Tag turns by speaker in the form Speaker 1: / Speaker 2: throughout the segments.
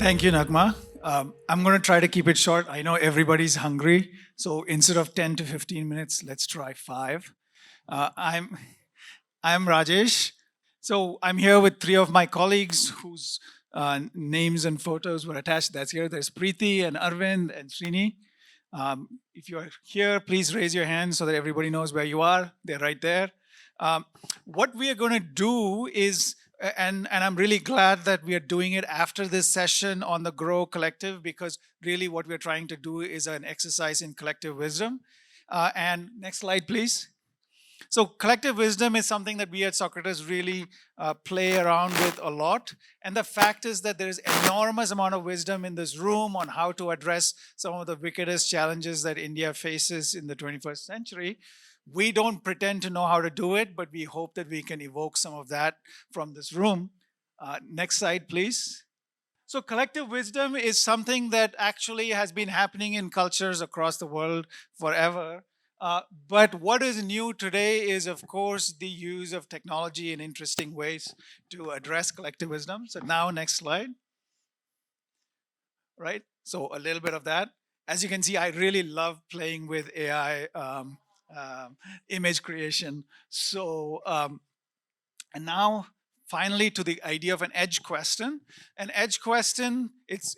Speaker 1: Thank you, Nagma. I'm going to try to keep it short. I know everybody's hungry, so instead of 10 to 15 minutes, let's try 5. Uh, I'm I'm Rajesh. So I'm here with 3 of my colleagues whose names and photos were attached. That's here. There's Preeti and Arvind and Srini. If you're here, please raise your hand so that everybody knows where you are. They're right there. Um, what we are going to do is, and I'm really glad that we are doing it after this session on the Grow Collective, because really what we're trying to do is an exercise in collective wisdom. And next slide, please. So collective wisdom is something that we at Socrates really play around with a lot. And the fact is that there is enormous amount of wisdom in this room on how to address some of the wickedest challenges that India faces in the 21st century. We don't pretend to know how to do it, but we hope that we can evoke some of that from this room. Next slide, please. So, collective wisdom is something that actually has been happening in cultures across the world forever. But what is new today is, of course, the use of technology in interesting ways to address collective wisdom. So, now, next slide, right? So, a little bit of that. As you can see, I really love playing with AI image creation. And now, finally, to the idea of an edge question. An edge question,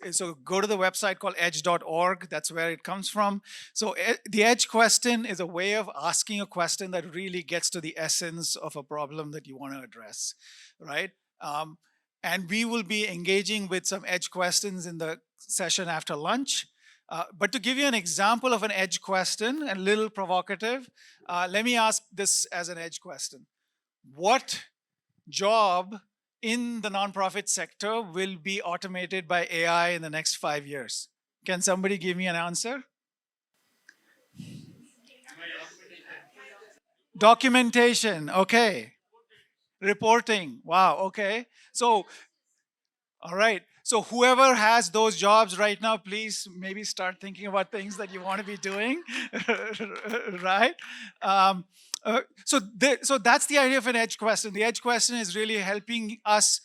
Speaker 1: so go to the website called edge.org. That's where it comes from. So the edge question is a way of asking a question that really gets to the essence of a problem that you want to address, right? And we will be engaging with some edge questions in the session after lunch. But to give you an example of an edge question, a little provocative, let me ask this as an edge question. What job in the nonprofit sector will be automated by AI in the next 5 years? Can somebody give me an answer? Documentation, okay. Reporting, wow, okay. So, all right. So, whoever has those jobs right now, please maybe start thinking about things that you want to be doing, right? Um, so that's the idea of an edge question. The edge question is really helping us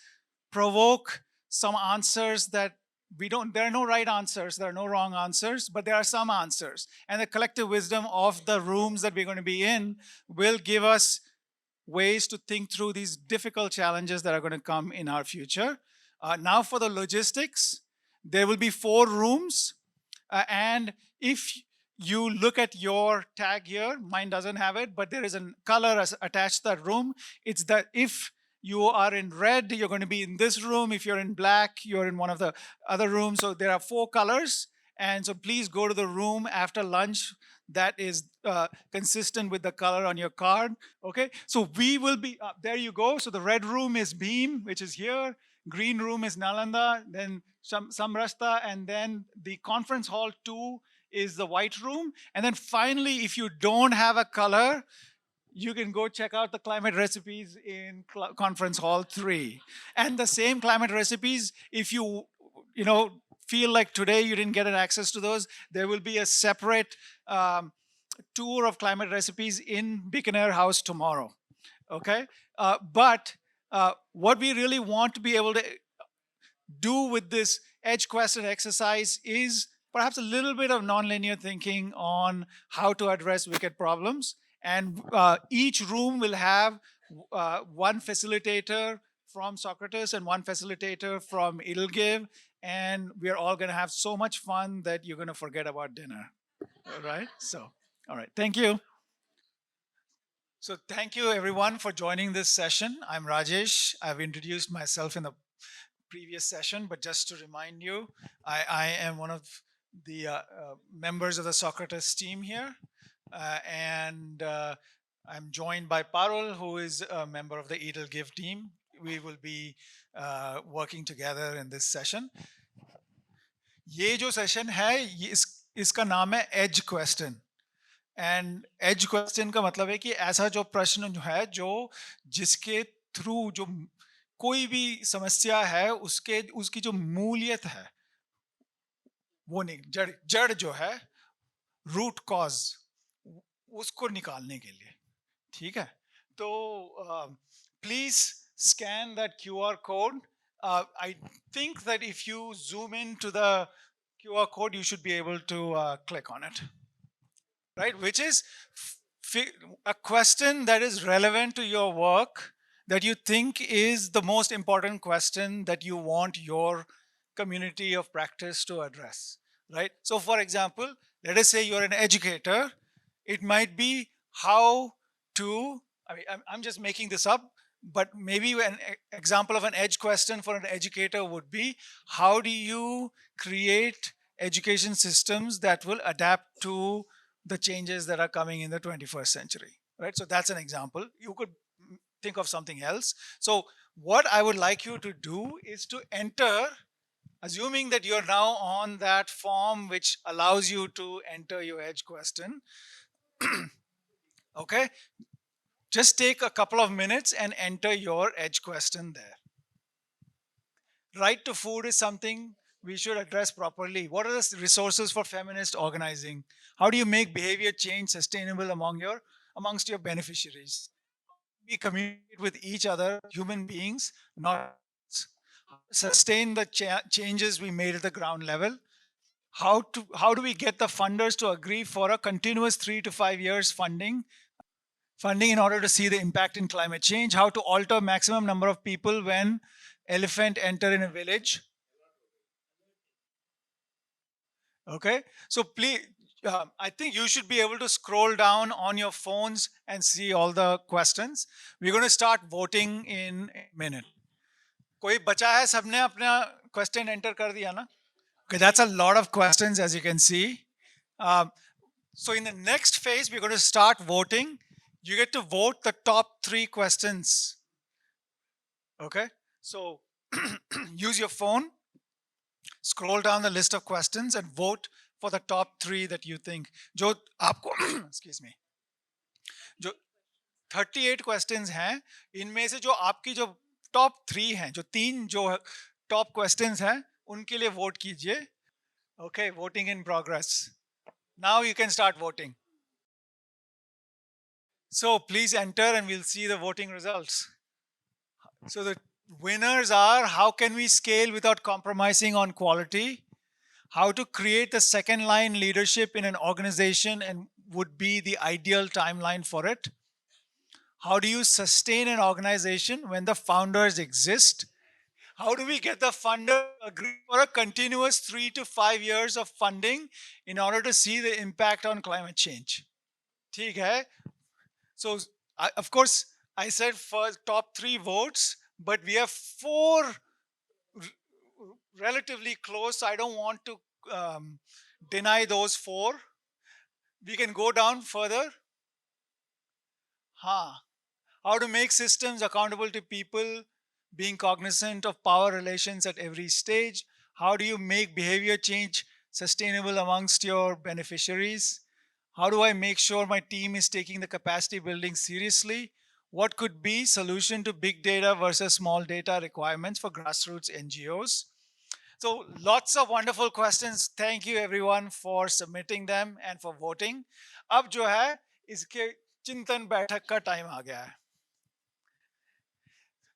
Speaker 1: provoke some answers that we don't, there are no right answers, there are no wrong answers, but there are some answers. And the collective wisdom of the rooms that we're going to be in will give us ways to think through these difficult challenges that are going to come in our future. Now for the logistics, there will be 4 rooms. And if you look at your tag here, mine doesn't have it, but there is a color attached to that room. It's that if you are in red, you're going to be in this room. If you're in black, you're in one of the other rooms. So there are 4 colors. And so please go to the room after lunch that is consistent with the color on your card. Okay, so we will be, there you go. So the red room is Beam, which is here. Green room is Nalanda, then Samrasta, and then the conference hall 2 is the white room. And then finally, if you don't have a color, you can go check out the climate recipes in conference hall 3. And the same climate recipes, if you know feel like today you didn't get an access to those, there will be a separate tour of climate recipes in Bikaner House tomorrow. Okay, but what we really want to be able to do with this edge question exercise is perhaps a little bit of nonlinear thinking on how to address wicked problems. And each room will have one facilitator from Socrates and one facilitator from Edelgive. And we're all going to have so much fun that you're going to forget about dinner. All right. So, all right. Thank you. So, thank you everyone for joining this session. I'm Rajesh. I've introduced myself in the previous session, but just to remind you, I am one of the members of the Socrates team here. And I'm joined by Parul, who is a member of the Edelgive team. We will be working together in this session. ये जो session है इसका नाम है edge question. And edge question का मतलब है कि ऐसा जो प्रश्न जो है जो जिसके थ्रू जो कोई भी समस्या है उसके उसकी जो मूलियत है वो नहीं जड़ जड़ जो है रूट कॉज उसको निकालने के लिए. ठीक है, तो please scan that QR code. I think that if you zoom into the QR code, you should be able to click on it, right? Which is a question that is relevant to your work, that you think is the most important question that you want your community of practice to address, right? So, for example, let us say you're an educator. It might be how to, I mean, I'm just making this up, but maybe an example of an edge question for an educator would be, how do you create education systems that will adapt to the changes that are coming in the 21st century, right? So that's an example. You could think of something else. So what I would like you to do is to enter, assuming that you're now on that form which allows you to enter your edge question. Okay, just take a couple of minutes and enter your edge question there. Right to food is something we should address properly. What are the resources for feminist organizing? How do you make behavior change sustainable amongst your beneficiaries? We communicate with each other, human beings, not sustain the changes we made at the ground level. How do we get the funders to agree for a continuous 3 to 5 years funding in order to see the impact in climate change? How to alter maximum number of people when elephant enter in a village? Okay, so please, I think you should be able to scroll down on your phones and see all the questions. We're going to start voting in a minute. कोई बचा है? सबने अपना question enter कर दिया ना? Okay, that's a lot of questions, as you can see. So in the next phase, we're going to start voting. You get to vote the top 3 questions. Okay, so use your phone, scroll down the list of questions and vote for the top 3 that you think. जो आपको excuse me, जो 38 questions हैं, इनमें से जो आपकी जो top 3 हैं, जो 3 जो top questions हैं, उनके लिए vote कीजिए. Okay, voting in progress. Now you can start voting. So please enter and we'll see the voting results. So the winners are: how can we scale without compromising on quality? How to create the second line leadership in an organization and would be the ideal timeline for it. How do you sustain an organization when the founders exist? How do we get the funder to agree for a continuous 3 to 5 years of funding in order to see the impact on climate change? ठीक है? So, of course, I said for top 3 votes, but we have 4 relatively close. I don't want to deny those 4. We can go down further. How to make systems accountable to people, being cognizant of power relations at every stage. How do you make behavior change sustainable amongst your beneficiaries? How do I make sure my team is taking the capacity building seriously? What could be solution to big data versus small data requirements for grassroots NGOs? So lots of wonderful questions. Thank you everyone for submitting them and for voting. अब जो है इसके चिंतन बैठक का time आ गया है.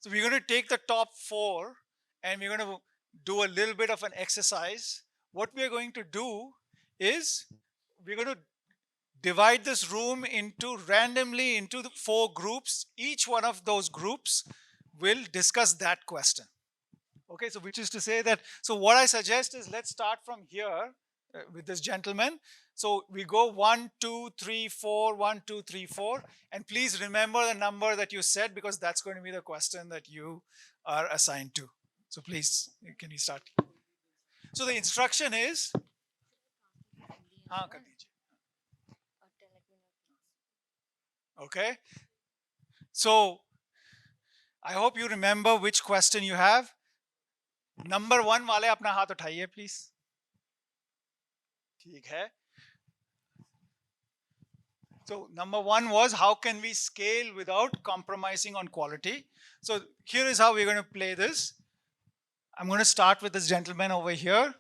Speaker 1: So we're going to take the top 4 and we're going to do a little bit of an exercise. What we're going to do is we're going to divide this room randomly into the 4 groups. Each one of those groups will discuss that question. Okay, so which is to say that, so what I suggest is let's start from here with this gentleman. So we go 1, 2, 3, 4, 1, 2, 3, 4. And please remember the number that you said because that's going to be the question that you are assigned to. So please, can you start? So the instruction is, okay. So I hope you remember which question you have. Number 1 वाले अपना हाथ उठाइए please. ठीक है. So number 1 was, how can we scale without compromising on quality? So here is how we're going to play this. I'm going to start with this gentleman over here.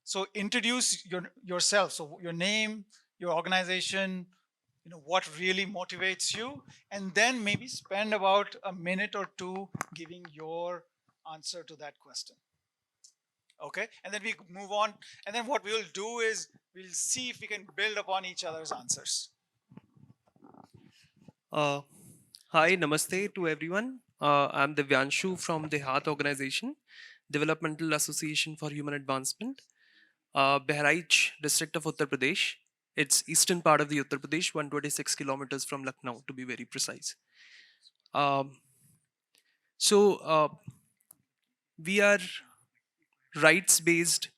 Speaker 1: So introduce yourself. So your name, your organization, what really motivates you, and then maybe spend about a minute or 2 giving your answer to that question. Okay, and then we move on, and then what we'll do is we'll see if we can build upon each other's answers.
Speaker 2: Uh, Hi, namaste to everyone. I'm Divyanshu from the Heart Organization, Developmental Association for Human Advancement, Bahraich district of Uttar Pradesh. It's eastern part of the Uttar Pradesh, 126 kilometers from Lucknow to be very precise. Um, so we are rights-based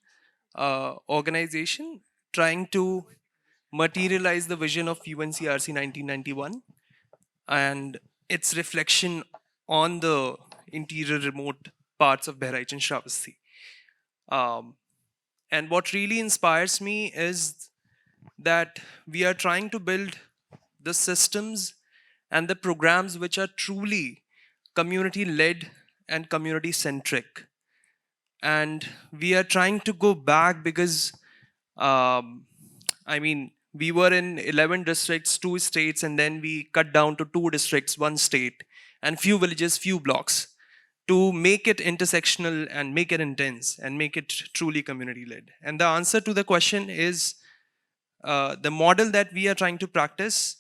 Speaker 2: organization trying to materialize the vision of UNCRC 1991 and its reflection on the interior remote parts of Bahraich and Shravasti. Um, and what really inspires me is that we are trying to build the systems and the programs which are truly community led and community centric. And we are trying to go back because um, I mean, we were in 11 districts, 2 states, and then we cut down to 2 districts, 1 state, and few villages, few blocks to make it intersectional and make it intense and make it truly community led. And the answer to the question is the model that we are trying to practice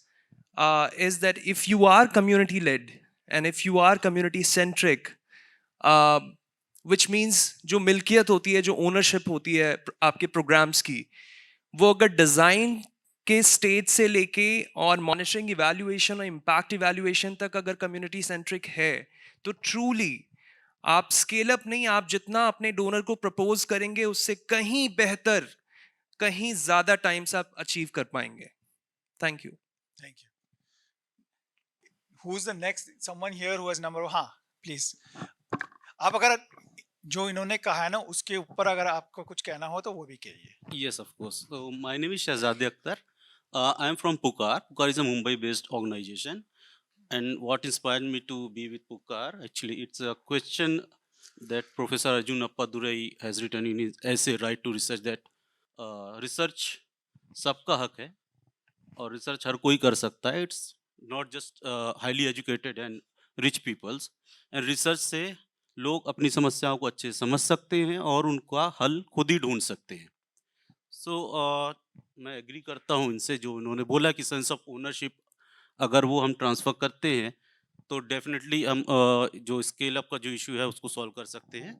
Speaker 2: is that if you are community led and if you are community centric, which means जो मिल्कियत होती है, जो ownership होती है आपके programmes की, वो अगर डिज़ाइन के स्टेज से लेके और मॉनिटरिंग इवैल्यूएशन और इम्पैक्ट इवैल्यूएशन तक अगर कम्युनिटी सेंट्रिक है, तो ट्रूली आप स्केल अप नहीं, आप जितना अपने डोनर को प्रपोज करेंगे उससे कहीं बेहतर, कहीं ज़्यादा टाइम्स आप अचीव कर पाएंगे. Thank you.
Speaker 1: Thank you. Who's the next? Someone here who has number? हाँ, please. आप अगर जो इन्होंने कहा है ना उसके ऊपर अगर आपको कुछ कहना हो तो वो भी कहिए.
Speaker 3: Yes, of course. So my name is Shahzadi Akhtar. I am from Pukar. Pukar is a Mumbai-based organization. And what inspired me to be with Pukar, actually, it's a question that Professor Arjun Appadurai has written in his essay, Right to Research, that research सबका हक है और research हर कोई कर सकता है. It's not just highly educated and rich peoples. And research से लोग अपनी समस्याओं को अच्छे से समझ सकते हैं और उनका हल खुद ही ढूंढ सकते हैं. सो मैं एग्री करता हूँ इनसे जो उन्होंने बोला कि सेंस ऑफ ओनरशिप अगर वो हम ट्रांसफ़र करते हैं तो डेफिनेटली हम जो स्केल अप का जो इशू है उसको सॉल्व कर सकते हैं.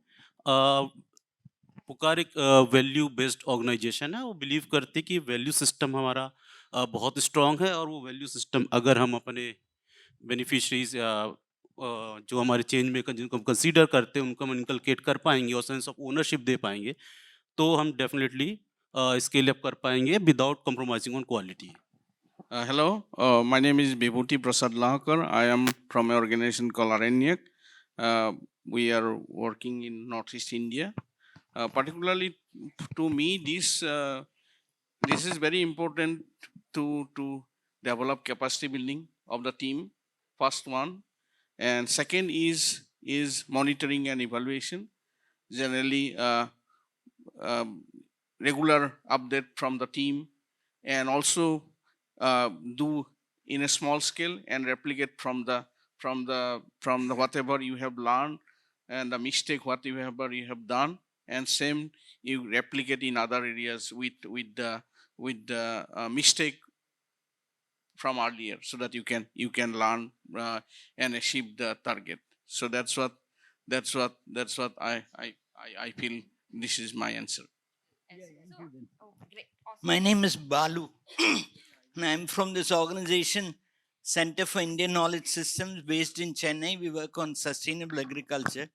Speaker 3: पुकार एक वैल्यू बेस्ड ऑर्गेनाइजेशन है. वो बिलीव करती कि वैल्यू सिस्टम हमारा बहुत स्ट्रॉन्ग है और वो वैल्यू सिस्टम अगर हम अपने बेनिफिशरीज या जो हमारे चेंज मेकर जिनको हम कंसीडर करते हैं उनको हम इनकलकेट कर पाएंगे और सेंस ऑफ ओनरशिप दे पाएंगे तो हम डेफिनेटली स्केल अप कर पाएंगे without compromising on quality.
Speaker 4: Hello, my name is Bibhuti Prasad Lahakar. I am from an organization called Aranyak. We are working in Northeast India. Particularly to me, this is very important to develop capacity building of the team. First one, and second is monitoring and evaluation. Generally, regular update from the team, and also do in a small scale and replicate from the whatever you have learned and the mistake whatever you have done, and same you replicate in other areas with the mistake from earlier so that you can learn and achieve the target. So that's what I feel this is my answer.
Speaker 5: My name is Balu. And I'm from this organization, Center for Indian Knowledge Systems, based in Chennai. We work on sustainable agriculture.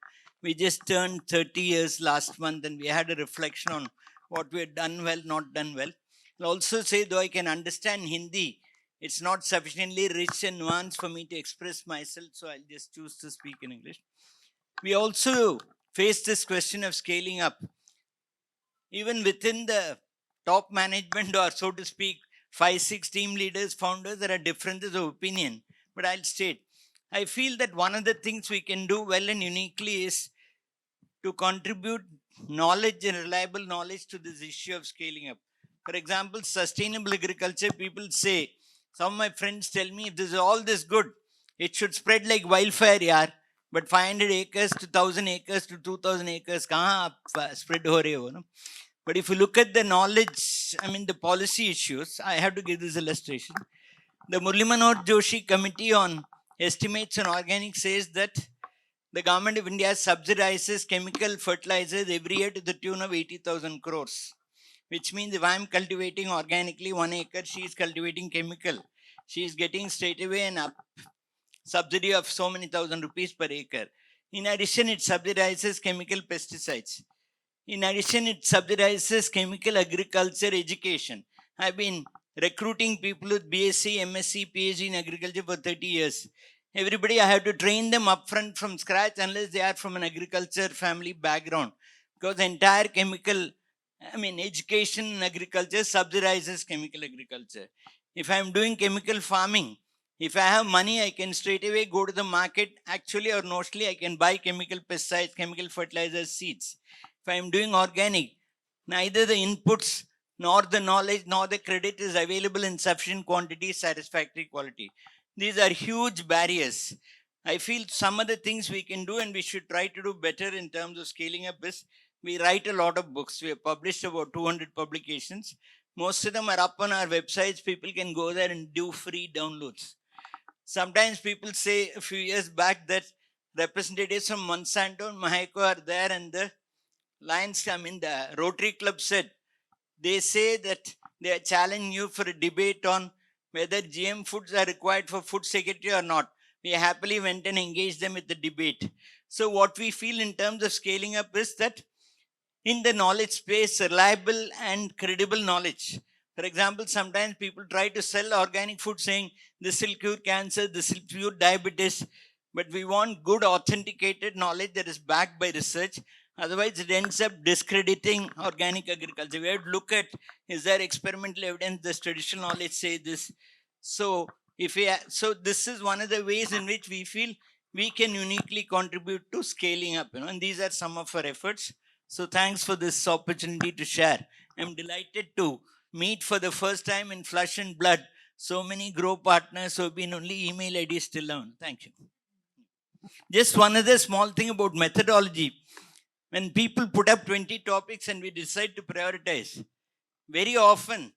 Speaker 5: We just turned 30 years last month, and we had a reflection on what we had done well, not done well. I'll also say, though I can understand Hindi, it's not sufficiently rich and nuanced for me to express myself, so I'll just choose to speak in English. We also face this question of scaling up. Even within the top management, or so to speak, 5-6 team leaders, founders, there are differences of opinion. But I'll state, I feel that one of the things we can do well and uniquely is to contribute knowledge and reliable knowledge to this issue of scaling up. For example, sustainable agriculture, people say, some of my friends tell me, if this is all this good, it should spread like wildfire, yaar. But 500 acres to 1000 acres to 2000 acres, kahan aap spread ho rahe ho, no? But if you look at the knowledge, I mean the policy issues, I have to give this illustration. The Murli Manohar Joshi Committee on Estimates on Organic says that the government of India subsidizes chemical fertilizers every year to the tune of 80,000 crores. Which means if I'm cultivating organically 1 acre, she is cultivating chemical. She is getting straight away an subsidy of so many thousand rupees per acre. In addition, it subsidizes chemical pesticides. In addition, it subsidizes chemical agriculture education. I've been recruiting people with BSc, MSc, PhD in agriculture for 30 years. Everybody, I have to train them upfront from scratch unless they are from an agriculture family background. Because the entire chemical, education in agriculture subsidizes chemical agriculture. If I'm doing chemical farming, if I have money, I can straight away go to the market. Actually, or mostly, I can buy chemical pesticides, chemical fertilizers, seeds. If I'm doing organic, neither the inputs nor the knowledge nor the credit is available in sufficient quantity, satisfactory quality. These are huge barriers. I feel some of the things we can do and we should try to do better in terms of scaling up is we write a lot of books. We have published about 200 publications. Most of them are up on our websites. People can go there and do free downloads. Sometimes people say a few years back that representatives from Monsanto and Maheko are there and the Lions, the Rotary Club said, they say that they are challenging you for a debate on whether GM foods are required for food security or not. We happily went and engaged them with the debate. So what we feel in terms of scaling up is that in the knowledge space, reliable and credible knowledge. For example, sometimes people try to sell organic food saying this will cure cancer, this will cure diabetes, but we want good authenticated knowledge that is backed by research. Otherwise, it ends up discrediting organic agriculture. We have to look at, is there experimental evidence? Does traditional knowledge say this? So, so this is one of the ways in which we feel we can uniquely contribute to scaling up. And these are some of our efforts. So thanks for this opportunity to share. I'm delighted to meet for the first time in flesh and blood so many grow partners who have been only email IDs till now. Thank you. Just one other small thing about methodology. When people put up 20 topics and we decide to prioritize, very often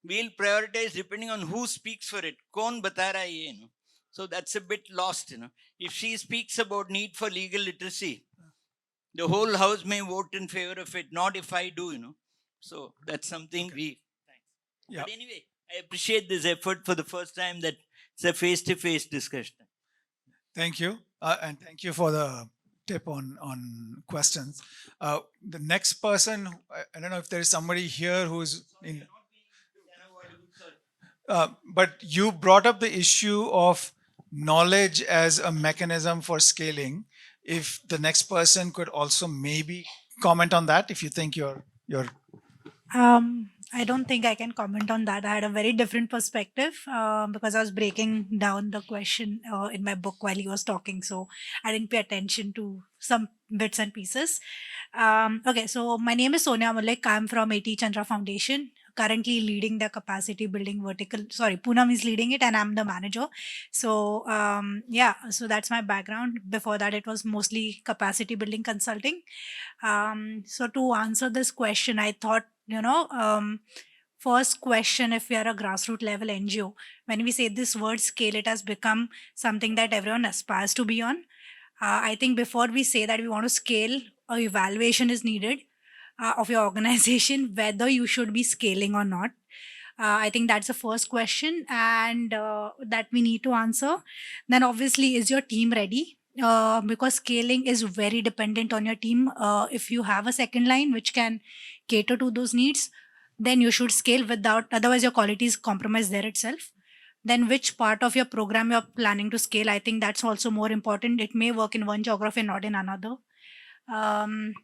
Speaker 5: we'll prioritize depending on who speaks for it. Kaun bata raha hai ye, So that's a bit lost. If she speaks about need for legal literacy, the whole house may vote in favor of it, not if I do, So that's something we. Thanks.
Speaker 1: Yeah.
Speaker 5: But anyway, I appreciate this effort for the first time that it's a face-to-face discussion.
Speaker 1: Thank you. And thank you for the tip on questions. The next person, I don't know if there is somebody here who's in. But you brought up the issue of knowledge as a mechanism for scaling. If the next person could also maybe comment on that, if you think you're
Speaker 6: I don't think I can comment on that. I had a very different perspective because I was breaking down the question in my book while he was talking. So I didn't pay attention to some bits and pieces. Okay, so my name is Sonia Malik. I'm from A.T. Chandra Foundation, currently leading the capacity building vertical. Sorry, Poonam is leading it and I'm the manager. So yeah, so that's my background. Before that, it was mostly capacity building consulting. So to answer this question, I thought, first question, if we are a grassroots level NGO, when we say this word scale, it has become something that everyone aspires to be on. I think before we say that we want to scale, a evaluation is needed of your organization, whether you should be scaling or not. I think that's the first question and that we need to answer. Then obviously, is your team ready? Because scaling is very dependent on your team. If you have a second line which can cater to those needs, then you should scale without, otherwise your quality is compromised there itself. Then which part of your program you're planning to scale, I think that's also more important. It may work in one geography, not in another. And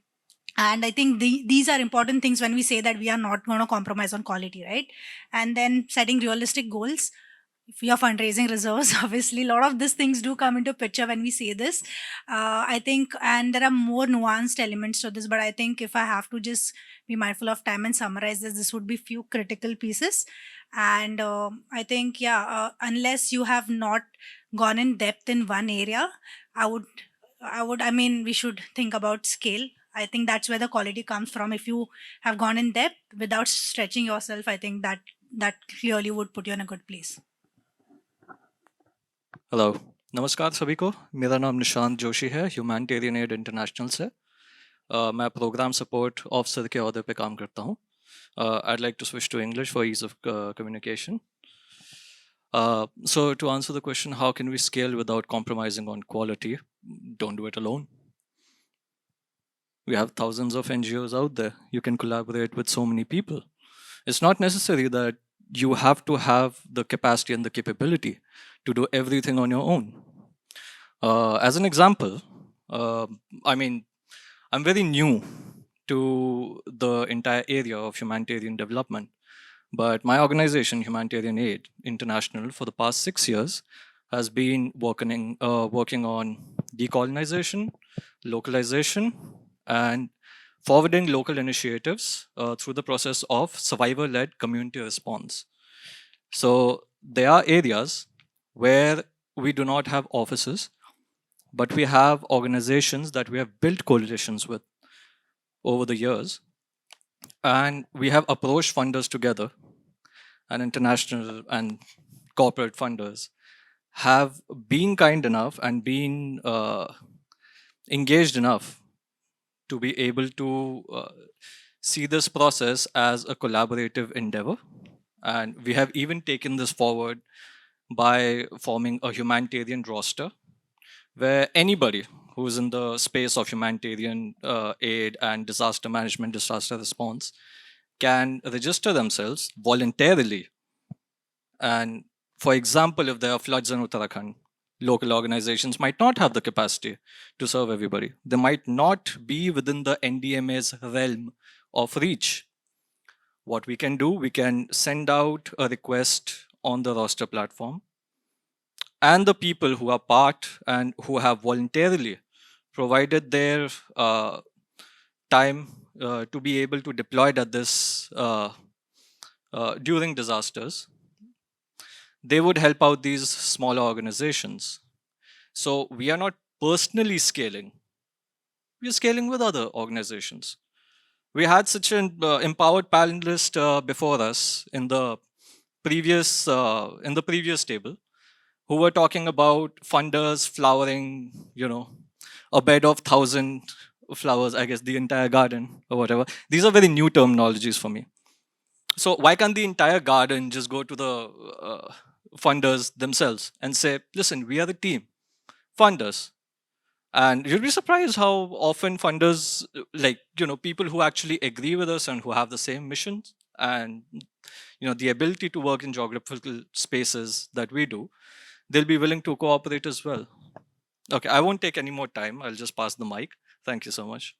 Speaker 6: I think these are important things when we say that we are not going to compromise on quality, right? And then setting realistic goals. If we are fundraising reserves, obviously a lot of these things do come into picture when we say this. I think, and there are more nuanced elements to this, but I think if I have to just be mindful of time and summarize this would be few critical pieces. And I think, yeah, unless you have not gone in depth in one area, I would I mean, we should think about scale. I think that's where the quality comes from. If you have gone in depth without stretching yourself, I think that clearly would put you in a good place.
Speaker 7: Hello, नमस्कार सभी को। मेरा नाम निशांत जोशी है, humanitarian add international से। मैं programme support officer के ओहदे पे काम करता हूँ। I'd like to switch to English for ease of communication. So to answer the question, how can we scale without compromising on quality? Don't do it alone. We have thousands of NGOs out there. You can collaborate with so many people. It's not necessary that you have to have the capacity and the capability to do everything on your own. As an example, I mean, I'm very new to the entire area of humanitarian development, but my organization, Humanitarian Aid International, for the past 6 years, has been working on decolonization, localization, and forwarding local initiatives through the process of survivor-led community response. So there are areas where we do not have offices, but we have organizations that we have built coalitions with over the years. And we have approached funders together, and international and corporate funders have been kind enough and been engaged enough to be able to see this process as a collaborative endeavor. And we have even taken this forward by forming a humanitarian roster where anybody who is in the space of humanitarian aid and disaster management, disaster response, can register themselves voluntarily. And for example, if there are floods in Uttarakhand, local organizations might not have the capacity to serve everybody. They might not be within the NDMA's realm of reach. What we can do, we can send out a request on the roster platform, and the people who are part and who have voluntarily provided their time to be able to deploy at this during disasters, they would help out these smaller organizations. So we are not personally scaling, we are scaling with other organizations. We had such an empowered panelist before us in the previous table, who were talking about funders flowering, a bed of 1,000 flowers, I guess the entire garden or whatever. These are very new terminologies for me. So why can't the entire garden just go to the funders themselves and say, listen, we are the team, funders. And you'll be surprised how often funders, people who actually agree with us and who have the same missions and the ability to work in geographical spaces that we do, they'll be willing to cooperate as well. Okay, I won't take any more time. I'll just pass the mic. Thank you so much.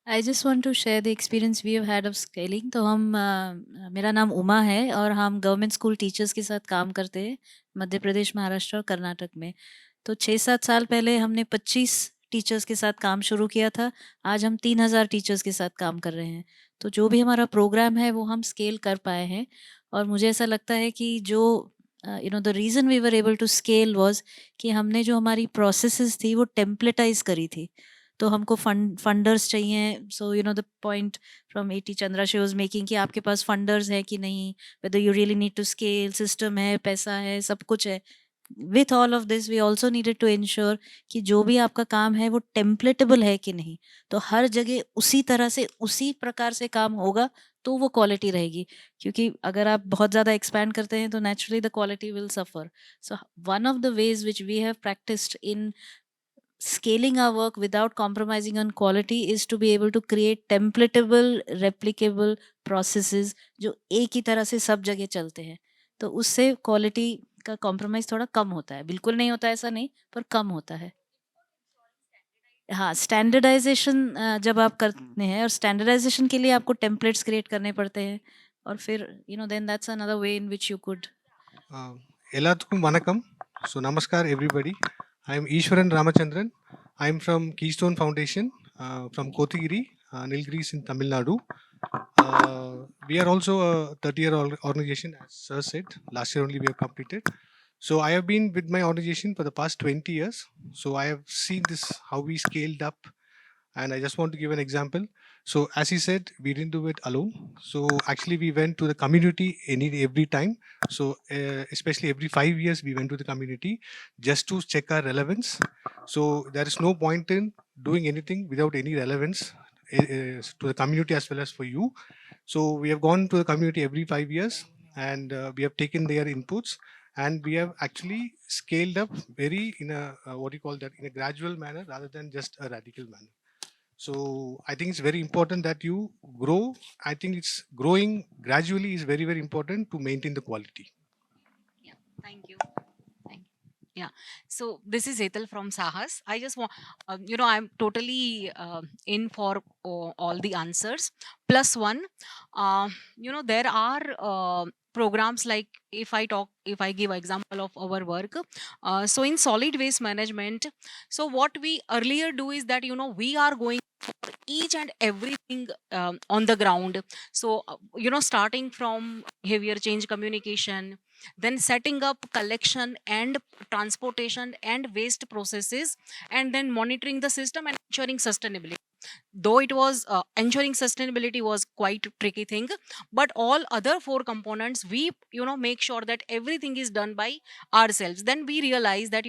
Speaker 8: I just want to share the experience we have had of scaling. तो मेरा नाम उमा है और हम government school teachers के साथ काम करते हैं मध्य प्रदेश, महाराष्ट्र और कर्नाटक में। तो 6-7 साल पहले हमने 25 टीचर्स के साथ काम शुरू किया था। आज हम 3000 टीचर्स के साथ काम कर रहे हैं। तो जो भी हमारा प्रोग्राम है वो हम स्केल कर पाए हैं। और मुझे ऐसा लगता है कि जो the reason we were able to scale was कि हमने जो हमारी प्रोसेसेस थी वो टेम्पलेटाइज करी थी। तो हमको फंडर्स चाहिए। So the point from Ati Chandra she was making कि आपके पास फंडर्स है कि नहीं, whether you really need to scale, system है, पैसा है, सब कुछ है। With all of this we also needed to ensure कि जो भी आपका काम है वो टेम्पलेटेबल है कि नहीं। तो हर जगह उसी तरह से उसी प्रकार से काम होगा तो वो क्वालिटी रहेगी। क्योंकि अगर आप बहुत ज़्यादा एक्सपैंड करते हैं तो naturally the quality will suffer. So one of the ways which we have practised in scaling our work without compromising on quality is to be able to create templatable, replicable processes जो एक ही तरह से सब जगह चलते हैं। तो उससे क्वालिटी का कॉम्प्रोमाइज थोड़ा कम होता है। बिल्कुल नहीं होता है ऐसा नहीं, पर कम होता है। हाँ, स्टैंडर्डाइजेशन जब आप करते हैं और स्टैंडर्डाइजेशन के लिए आपको टेम्पलेट्स क्रिएट करने पड़ते हैं और फिर then that's another way in which you could
Speaker 9: எல்லாத்துக்கும் வணக்கம். ஸோ நமஸ்கார் everybody. I am Ishwaran Ramachandran. I am from Keystone Foundation from Kothagiri, Nilgiris in Tamil Nadu. We are also a 30-year organization, as Sir said. Last year only we have completed. So I have been with my organization for the past 20 years. So I have seen this, how we scaled up. And I just want to give an example. So as he said, we didn't do it alone. So actually we went to the community every time. So especially every 5 years, we went to the community just to check our relevance. So there is no point in doing anything without any relevance to the community as well as for you. So we have gone to the community every 5 years, and we have taken their inputs, and we have actually scaled up very in a what do you call that, in a gradual manner rather than just a radical manner. So I think it's very important that you grow. I think it's growing gradually is very, very important to maintain the quality.
Speaker 10: Yeah, thank you. Thank you. Yeah. So this is Etal from Sahas. I just want, I'm totally in for all the answers. Plus one, there are programs like if I give example of our work. So in solid waste management, so what we earlier do is that, we are going for each and everything on the ground. So, starting from behavior change communication, then setting up collection and transportation and waste processes, and then monitoring the system and ensuring sustainability. Though it was ensuring sustainability was quite tricky thing, but all other four components we make sure that everything is done by ourselves. Then we realize that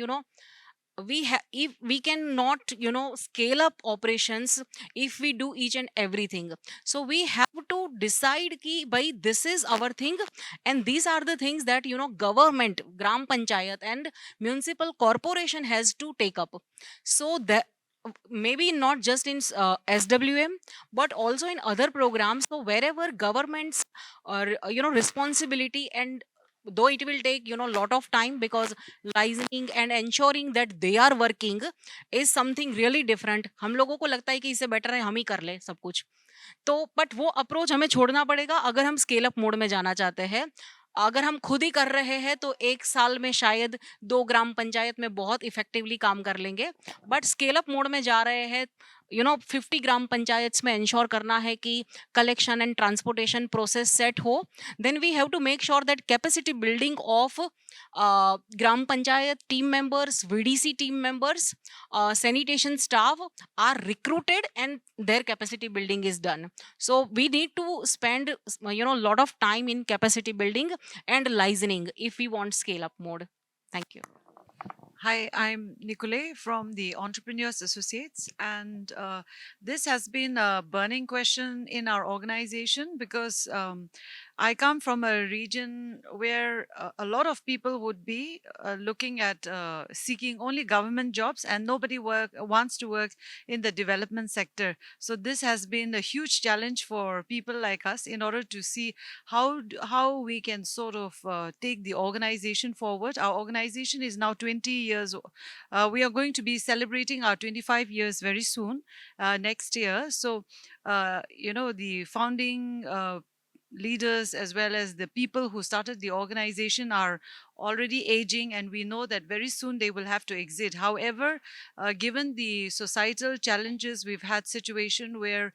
Speaker 10: if we cannot scale up operations if we do each and everything. So we have to decide ki by this is our thing, and these are the things that government, gram panchayat and municipal corporation has to take up. So that maybe not just in SWM, but also in other programs. So wherever governments or responsibility, and though it will take lot of time, because licensing and ensuring that they are working is something really different. हम लोगों को लगता है कि इससे better है हम ही कर ले सब कुछ, तो बट वो अप्रोच हमें छोड़ना पड़ेगा अगर हम स्केल अप मोड में जाना चाहते हैं. अगर हम खुद ही कर रहे हैं तो एक साल में शायद 2 ग्राम पंचायत में बहुत इफेक्टिवली काम कर लेंगे, बट स्केल अप मोड में जा रहे हैं 50 ग्राम पंचायत में इंश्योर करना है कि collection and transportation process set हो. Then we have to make sure that capacity building of gram panchayat team members, VDC team members, sanitation staff are recruited and their capacity building is done. So we need to spend a lot of time in capacity building and licensing if we want scale up mode. Thank you.
Speaker 11: Hi, I'm Nicole from the Entrepreneurs Associates, and this has been a burning question in our organization because I come from a region where a lot of people would be looking at seeking only government jobs, and nobody wants to work in the development sector. So this has been a huge challenge for people like us in order to see how we can sort of take the organization forward. Our organization is now 20 years. We are going to be celebrating our 25 years very soon, next year. So, the founding leaders as well as the people who started the organization are already aging, and we know that very soon they will have to exit. However, given the societal challenges, we've had situation where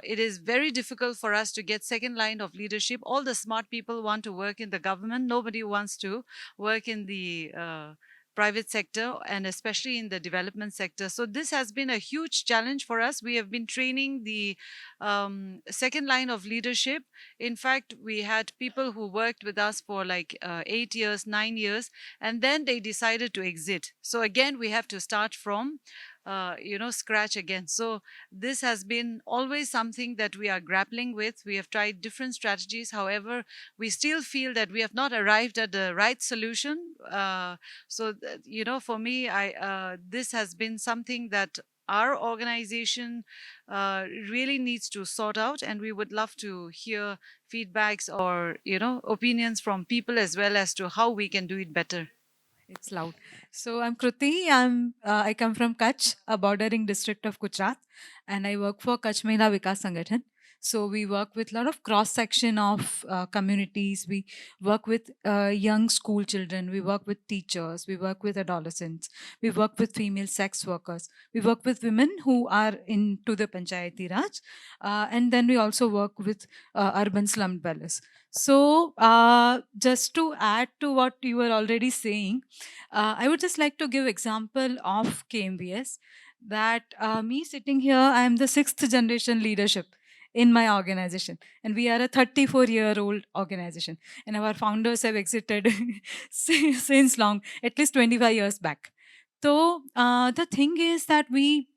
Speaker 11: it is very difficult for us to get second line of leadership. All the smart people want to work in the government. Nobody wants to work in the private sector, and especially in the development sector. So this has been a huge challenge for us. We have been training the second line of leadership. In fact, we had people who worked with us for like 8 years, 9 years, and then they decided to exit. So again, we have to start from scratch again. So this has been always something that we are grappling with. We have tried different strategies. However, we still feel that we have not arrived at the right solution. For me, this has been something that our organization really needs to sort out, and we would love to hear feedbacks or opinions from people as well as to how we can do it better.
Speaker 12: It's loud. So I'm Kruti. I come from Kutch, a bordering district of Gujarat, and I work for Kutch Mahila Vikas Sangathan. So we work with a lot of cross section of communities. We work with young school children. We work with teachers. We work with adolescents. We work with female sex workers. We work with women who are into the Panchayati Raj. And then we also work with urban slum dwellers. So just to add to what you were already saying, I would just like to give example of KMVS that me sitting here, I am the 6th generation leadership in my organization, and we are a 34-year-old organization, and our founders have exited since long, at least 25 years back. So the thing is that we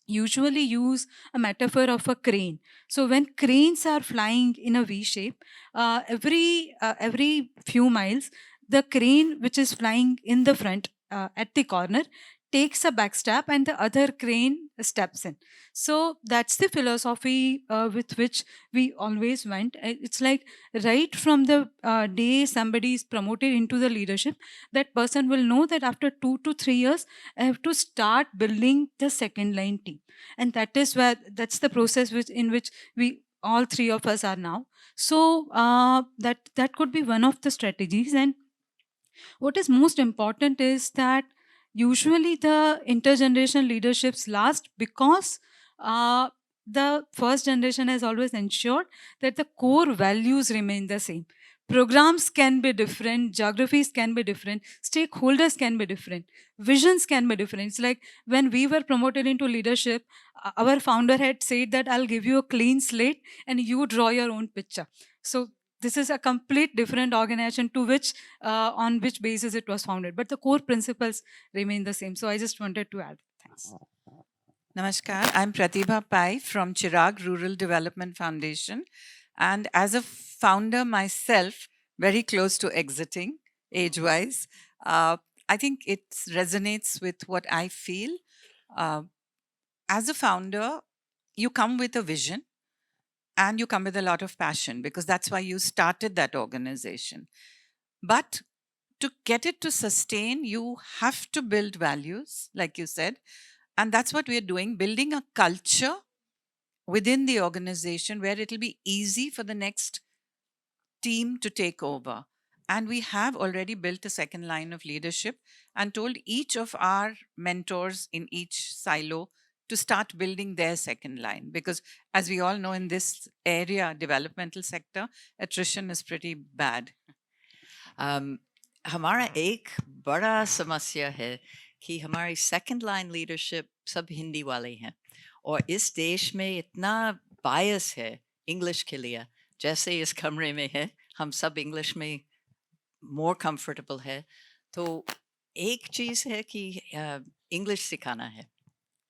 Speaker 12: usually use a metaphor of a crane. So when cranes are flying in a V shape, every few miles, the crane which is flying in the front at the corner takes a back step and the other crane steps in. So that's the philosophy with which we always went. It's like right from the day somebody is promoted into the leadership, that person will know that after 2 to 3 years, I have to start building the second line team. And that's the process in which we all three of us are now. So that could be one of the strategies. And what is most important is that usually the intergenerational leaderships last because the first generation has always ensured that the core values remain the same. Programs can be different, geographies can be different, stakeholders can be different, visions can be different. It's like when we were promoted into leadership, our founder had said that I'll give you a clean slate and you draw your own picture. So this is a complete different organization to which on which basis it was founded, but the core principles remain the same. So I just wanted to add. Thanks.
Speaker 11: Namaskar, I'm Pratibha Pai from Chirag Rural Development Foundation. And as a founder myself, very close to exiting age-wise, I think it resonates with what I feel. As a founder, you come with a vision and you come with a lot of passion because that's why you started that organization. But to get it to sustain, you have to build values, like you said. And that's what we're doing, building a culture within the organization where it'll be easy for the next team to take over. And we have already built a second line of leadership and told each of our mentors in each silo to start building their second line. Because as we all know, in this area, developmental sector, attrition is pretty bad.
Speaker 13: हमारा एक बड़ा समस्या है कि हमारी second line leadership सब हिंदी वाले हैं और इस देश में इतना बायस है इंग्लिश के लिए, जैसे इस कमरे में है हम सब इंग्लिश में मोर कंफर्टेबल है, तो एक चीज़ है कि इंग्लिश सिखाना है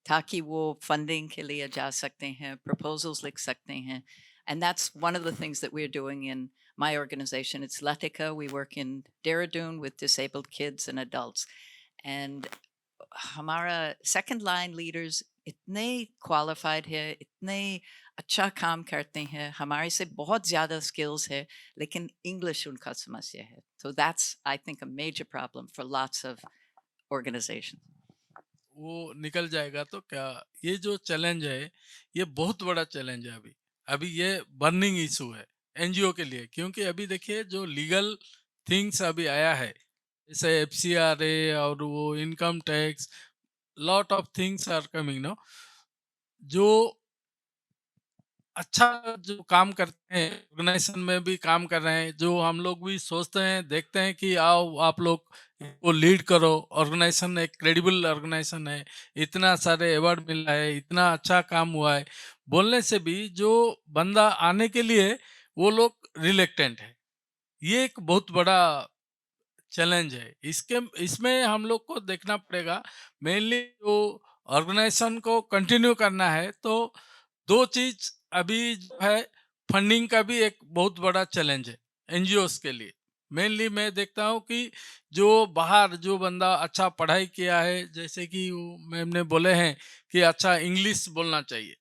Speaker 13: ताकि वो फंडिंग के लिए जा सकते हैं, प्रपोजल्स लिख सकते हैं. And that's one of the things that we're doing in my organization. It's Latika. We work in Dehradun with disabled kids and adults. And हमारा second line leaders इतने qualified है, इतने अच्छा काम करते हैं, हमारे से बहुत ज़्यादा skills है, लेकिन English उनका समस्या है. So that's, I think, a major problem for lots of organizations.
Speaker 14: वो निकल जाएगा तो क्या, ये जो चैलेंज है ये बहुत बड़ा चैलेंज है. अभी ये बर्निंग इशू है एनजीओ के लिए, क्योंकि अभी देखिए जो लीगल थिंग्स अभी आया है, जैसे एफसीआरए और वो income tax, lot of things are coming no, जो अच्छा जो काम करते हैं ऑर्गेनाइजेशन में भी काम कर रहे हैं, जो हम लोग भी सोचते हैं देखते हैं कि आओ आप लोग वो लीड करो, ऑर्गेनाइजेशन एक क्रेडिबल ऑर्गेनाइजेशन है, इतना सारे अवार्ड मिला है, इतना अच्छा काम हुआ है, बोलने से भी जो बंदा आने के लिए वो लोग रिलेक्टेंट है. ये एक बहुत बड़ा चैलेंज है. इसमें हम लोग को देखना पड़ेगा, मेनली जो ऑर्गेनाइजेशन को कंटिन्यू करना है तो दो चीज अभी जो है, फंडिंग का भी एक बहुत बड़ा चैलेंज है एनजीओस के लिए. मेनली मैं देखता हूँ कि जो बाहर जो बंदा अच्छा पढ़ाई किया है, जैसे कि मैम ने बोले हैं कि अच्छा इंग्लिश बोलना चाहिए,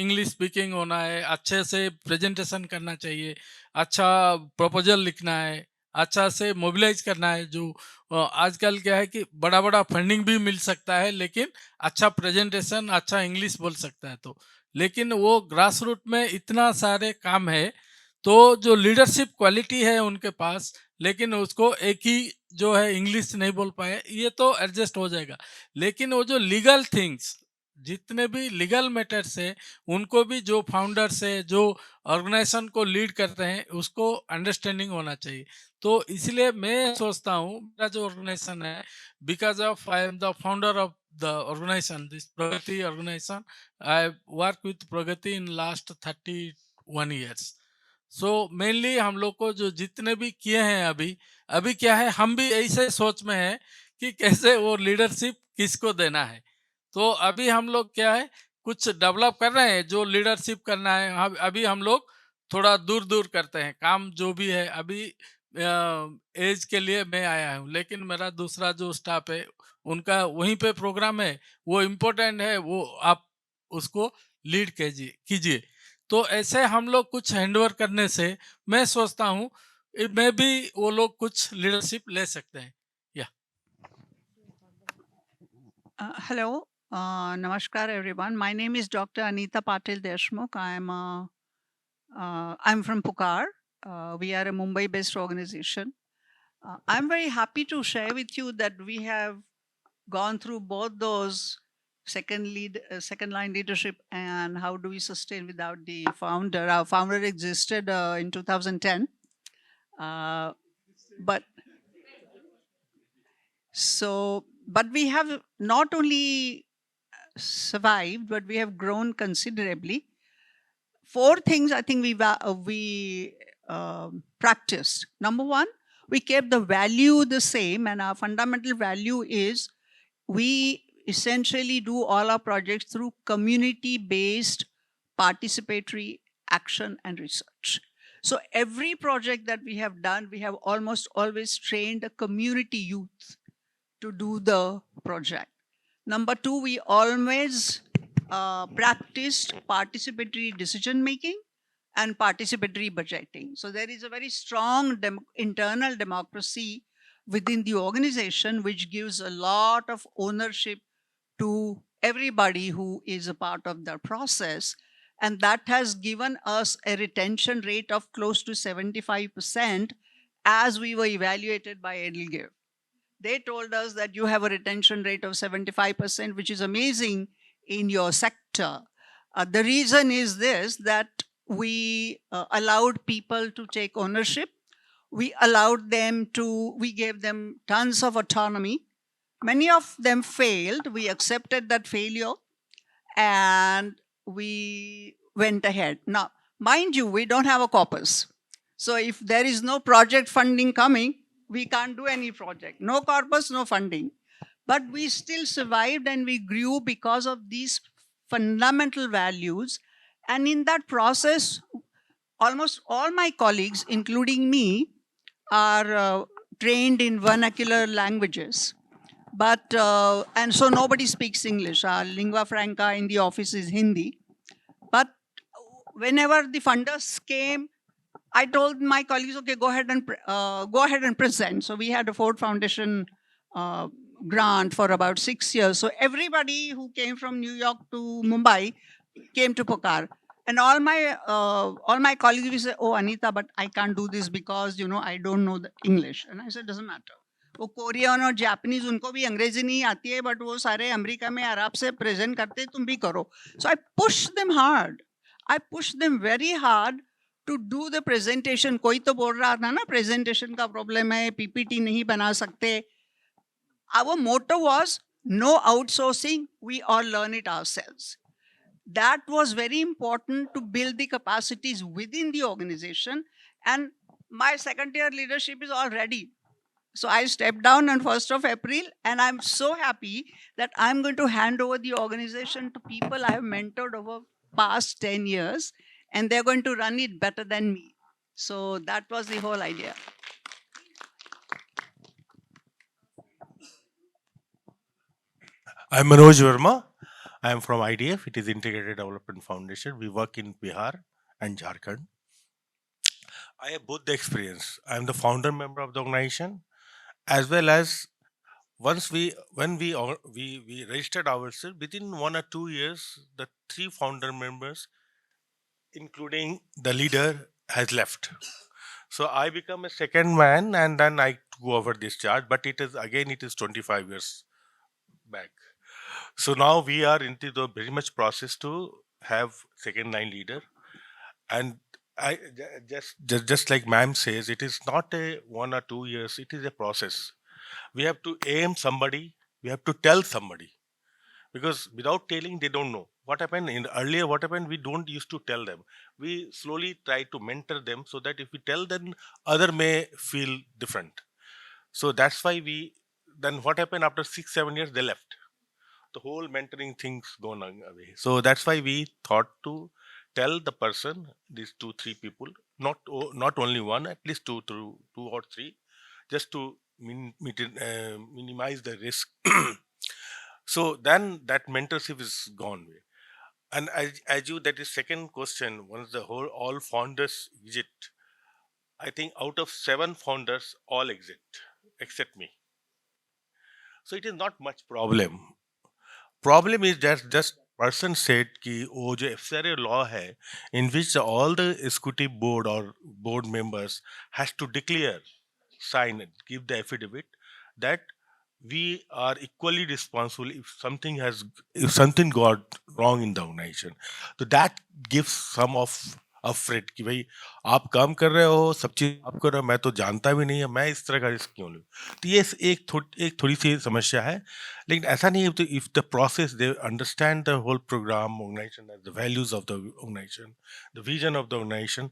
Speaker 14: इंग्लिश स्पीकिंग होना है, अच्छे से प्रेजेंटेशन करना चाहिए, अच्छा प्रपोजल लिखना है, अच्छा से मोबिलाइज करना है. जो आजकल क्या है कि बड़ा फंडिंग भी मिल सकता है, लेकिन अच्छा प्रेजेंटेशन, अच्छा इंग्लिश बोल सकता है. तो लेकिन वो ग्रास रूट में इतना सारे काम है, तो जो लीडरशिप क्वालिटी है उनके पास, लेकिन उसको एक ही जो है इंग्लिश नहीं बोल पाए, ये तो एडजस्ट हो जाएगा। लेकिन वो जो लीगल थिंग्स, जितने भी लीगल मैटर्स है, उनको भी जो फाउंडर्स है, जो ऑर्गेनाइजेशन को लीड करते हैं, उसको अंडरस्टैंडिंग होना चाहिए। तो इसलिए मैं सोचता हूँ, मेरा जो ऑर्गेनाइजेशन है, because of I am the founder of the organisation, this Pragati organisation, I work with Pragati in last 31 years। So mainly हम लोग को जो जितने भी किए हैं अभी अभी क्या है, हम भी ऐसे सोच में है कि कैसे वो लीडरशिप किसको देना है। तो अभी हम लोग क्या है, कुछ डेवलप कर रहे हैं, जो लीडरशिप करना है अभी हम लोग थोड़ा दूर दूर करते हैं काम जो भी है। अभी एज के लिए मैं आया हूँ, लेकिन मेरा दूसरा जो स्टाफ है उनका वहीं पे प्रोग्राम है, वो इम्पोर्टेंट है, वो आप उसको लीड कीजिए कीजिए। तो ऐसे हम लोग कुछ हैंडओवर करने से मैं सोचता हूँ मैं भी वो लोग कुछ लीडरशिप ले सकते हैं। या
Speaker 15: Hello, Namaskar everyone. My name is Dr. Anita Patil Deshmukh. I'm from Pukar. We are a Mumbai-based organization. I'm very happy to share with you that we have gone through both those second line leadership and how do we sustain without the founder. Our founder existed in 2010, but but we have not only survived, but we have grown considerably. 4 things I think we practiced. Number 1, we kept the value the same, and our fundamental value is we essentially do all our projects through community-based participatory action and research. So every project that we have done, we have almost always trained a community youth to do the project. Number 2, we always practiced participatory decision making and participatory budgeting. So there is a very strong internal democracy within the organization, which gives a lot of ownership to everybody who is a part of the process. And that has given us a retention rate of close to 75% as we were evaluated by Edelgave. They told us that you have a retention rate of 75%, which is amazing in your sector. The reason is this, that we allowed people to take ownership. We gave them tons of autonomy. Many of them failed. We accepted that failure and we went ahead. Now, mind you, we don't have a corpus. So if there is no project funding coming, we can't do any project. No corpus, no funding. But we still survived and we grew because of these fundamental values. And in that process, almost all my colleagues, including me, are trained in vernacular languages. But, and so nobody speaks English. Our lingua franca in the office is Hindi. But whenever the funders came, I told my colleagues, okay, go ahead and present. So we had a Ford Foundation grant for about 6 years. So everybody who came from New York to Mumbai came to Pukar. And all my colleagues will say, oh, Anita, but I can't do this because, I don't know the English. And I said, doesn't matter. वो Korean और Japanese उनको भी अंग्रेजी नहीं आती है, but वो सारे अमेरिका में आराम से प्रेजेंट करते, तुम भी करो. So I push them hard. I push them very hard to do the presentation. कोई तो बोल रहा था ना प्रेजेंटेशन का प्रॉब्लम है, पीपीटी नहीं बना सकते. Our motto was no outsourcing, we all learn it ourselves. That was very important to build the capacities within the organization. And my second tier leadership is all ready. So I stepped down on 1st of April, and I'm so happy that I'm going to hand over the organization to people I have mentored over past 10 years, and they're going to run it better than me. So that was the whole idea.
Speaker 16: I'm Manoj Verma. I am from IDF. It is Integrated Development Foundation. We work in Bihar and Jharkhand. I have both the experience. I am the founder member of the organization, as well as once we registered ourselves, within 1 or 2 years, the 3 founder members, including the leader, has left. So I become a second man, and then I go over this charge. But it is 25 years back. So now we are into the very much process to have second line leader, and just like ma'am says, it is not a 1 or 2 years. It is a process. We have to aim somebody. We have to tell somebody, because without telling they don't know what happened in earlier. What happened, we don't used to tell them. We slowly try to mentor them, so that if we tell them, other may feel different. So that's why we then what happened after 6 7 years, they left. The whole mentoring things gone away. So that's why we thought to tell the person, these 2 3 people, not only one, at least two or three, just to minimize the risk. So then that mentorship is gone away. And as you, that is second question, once the whole all founders exit, I think out of 7 founders, all exit except me. So it is not much problem. Problem is that just person said कि वो जो FCRA law है, in which all the executive board or board members has to declare, sign it, give the affidavit that we are equally responsible if something got wrong in the organization. So that gives some of afraid कि भाई आप काम कर रहे हो, सब चीज आप कर रहे हो, मैं तो जानता भी नहीं है, मैं इस तरह का रिस्क क्यों लूं. तो ये एक थोड़ी सी समस्या है. लेकिन ऐसा नहीं है. तो if the process they understand the whole programme organisation, the values of the organisation, the vision of the organisation,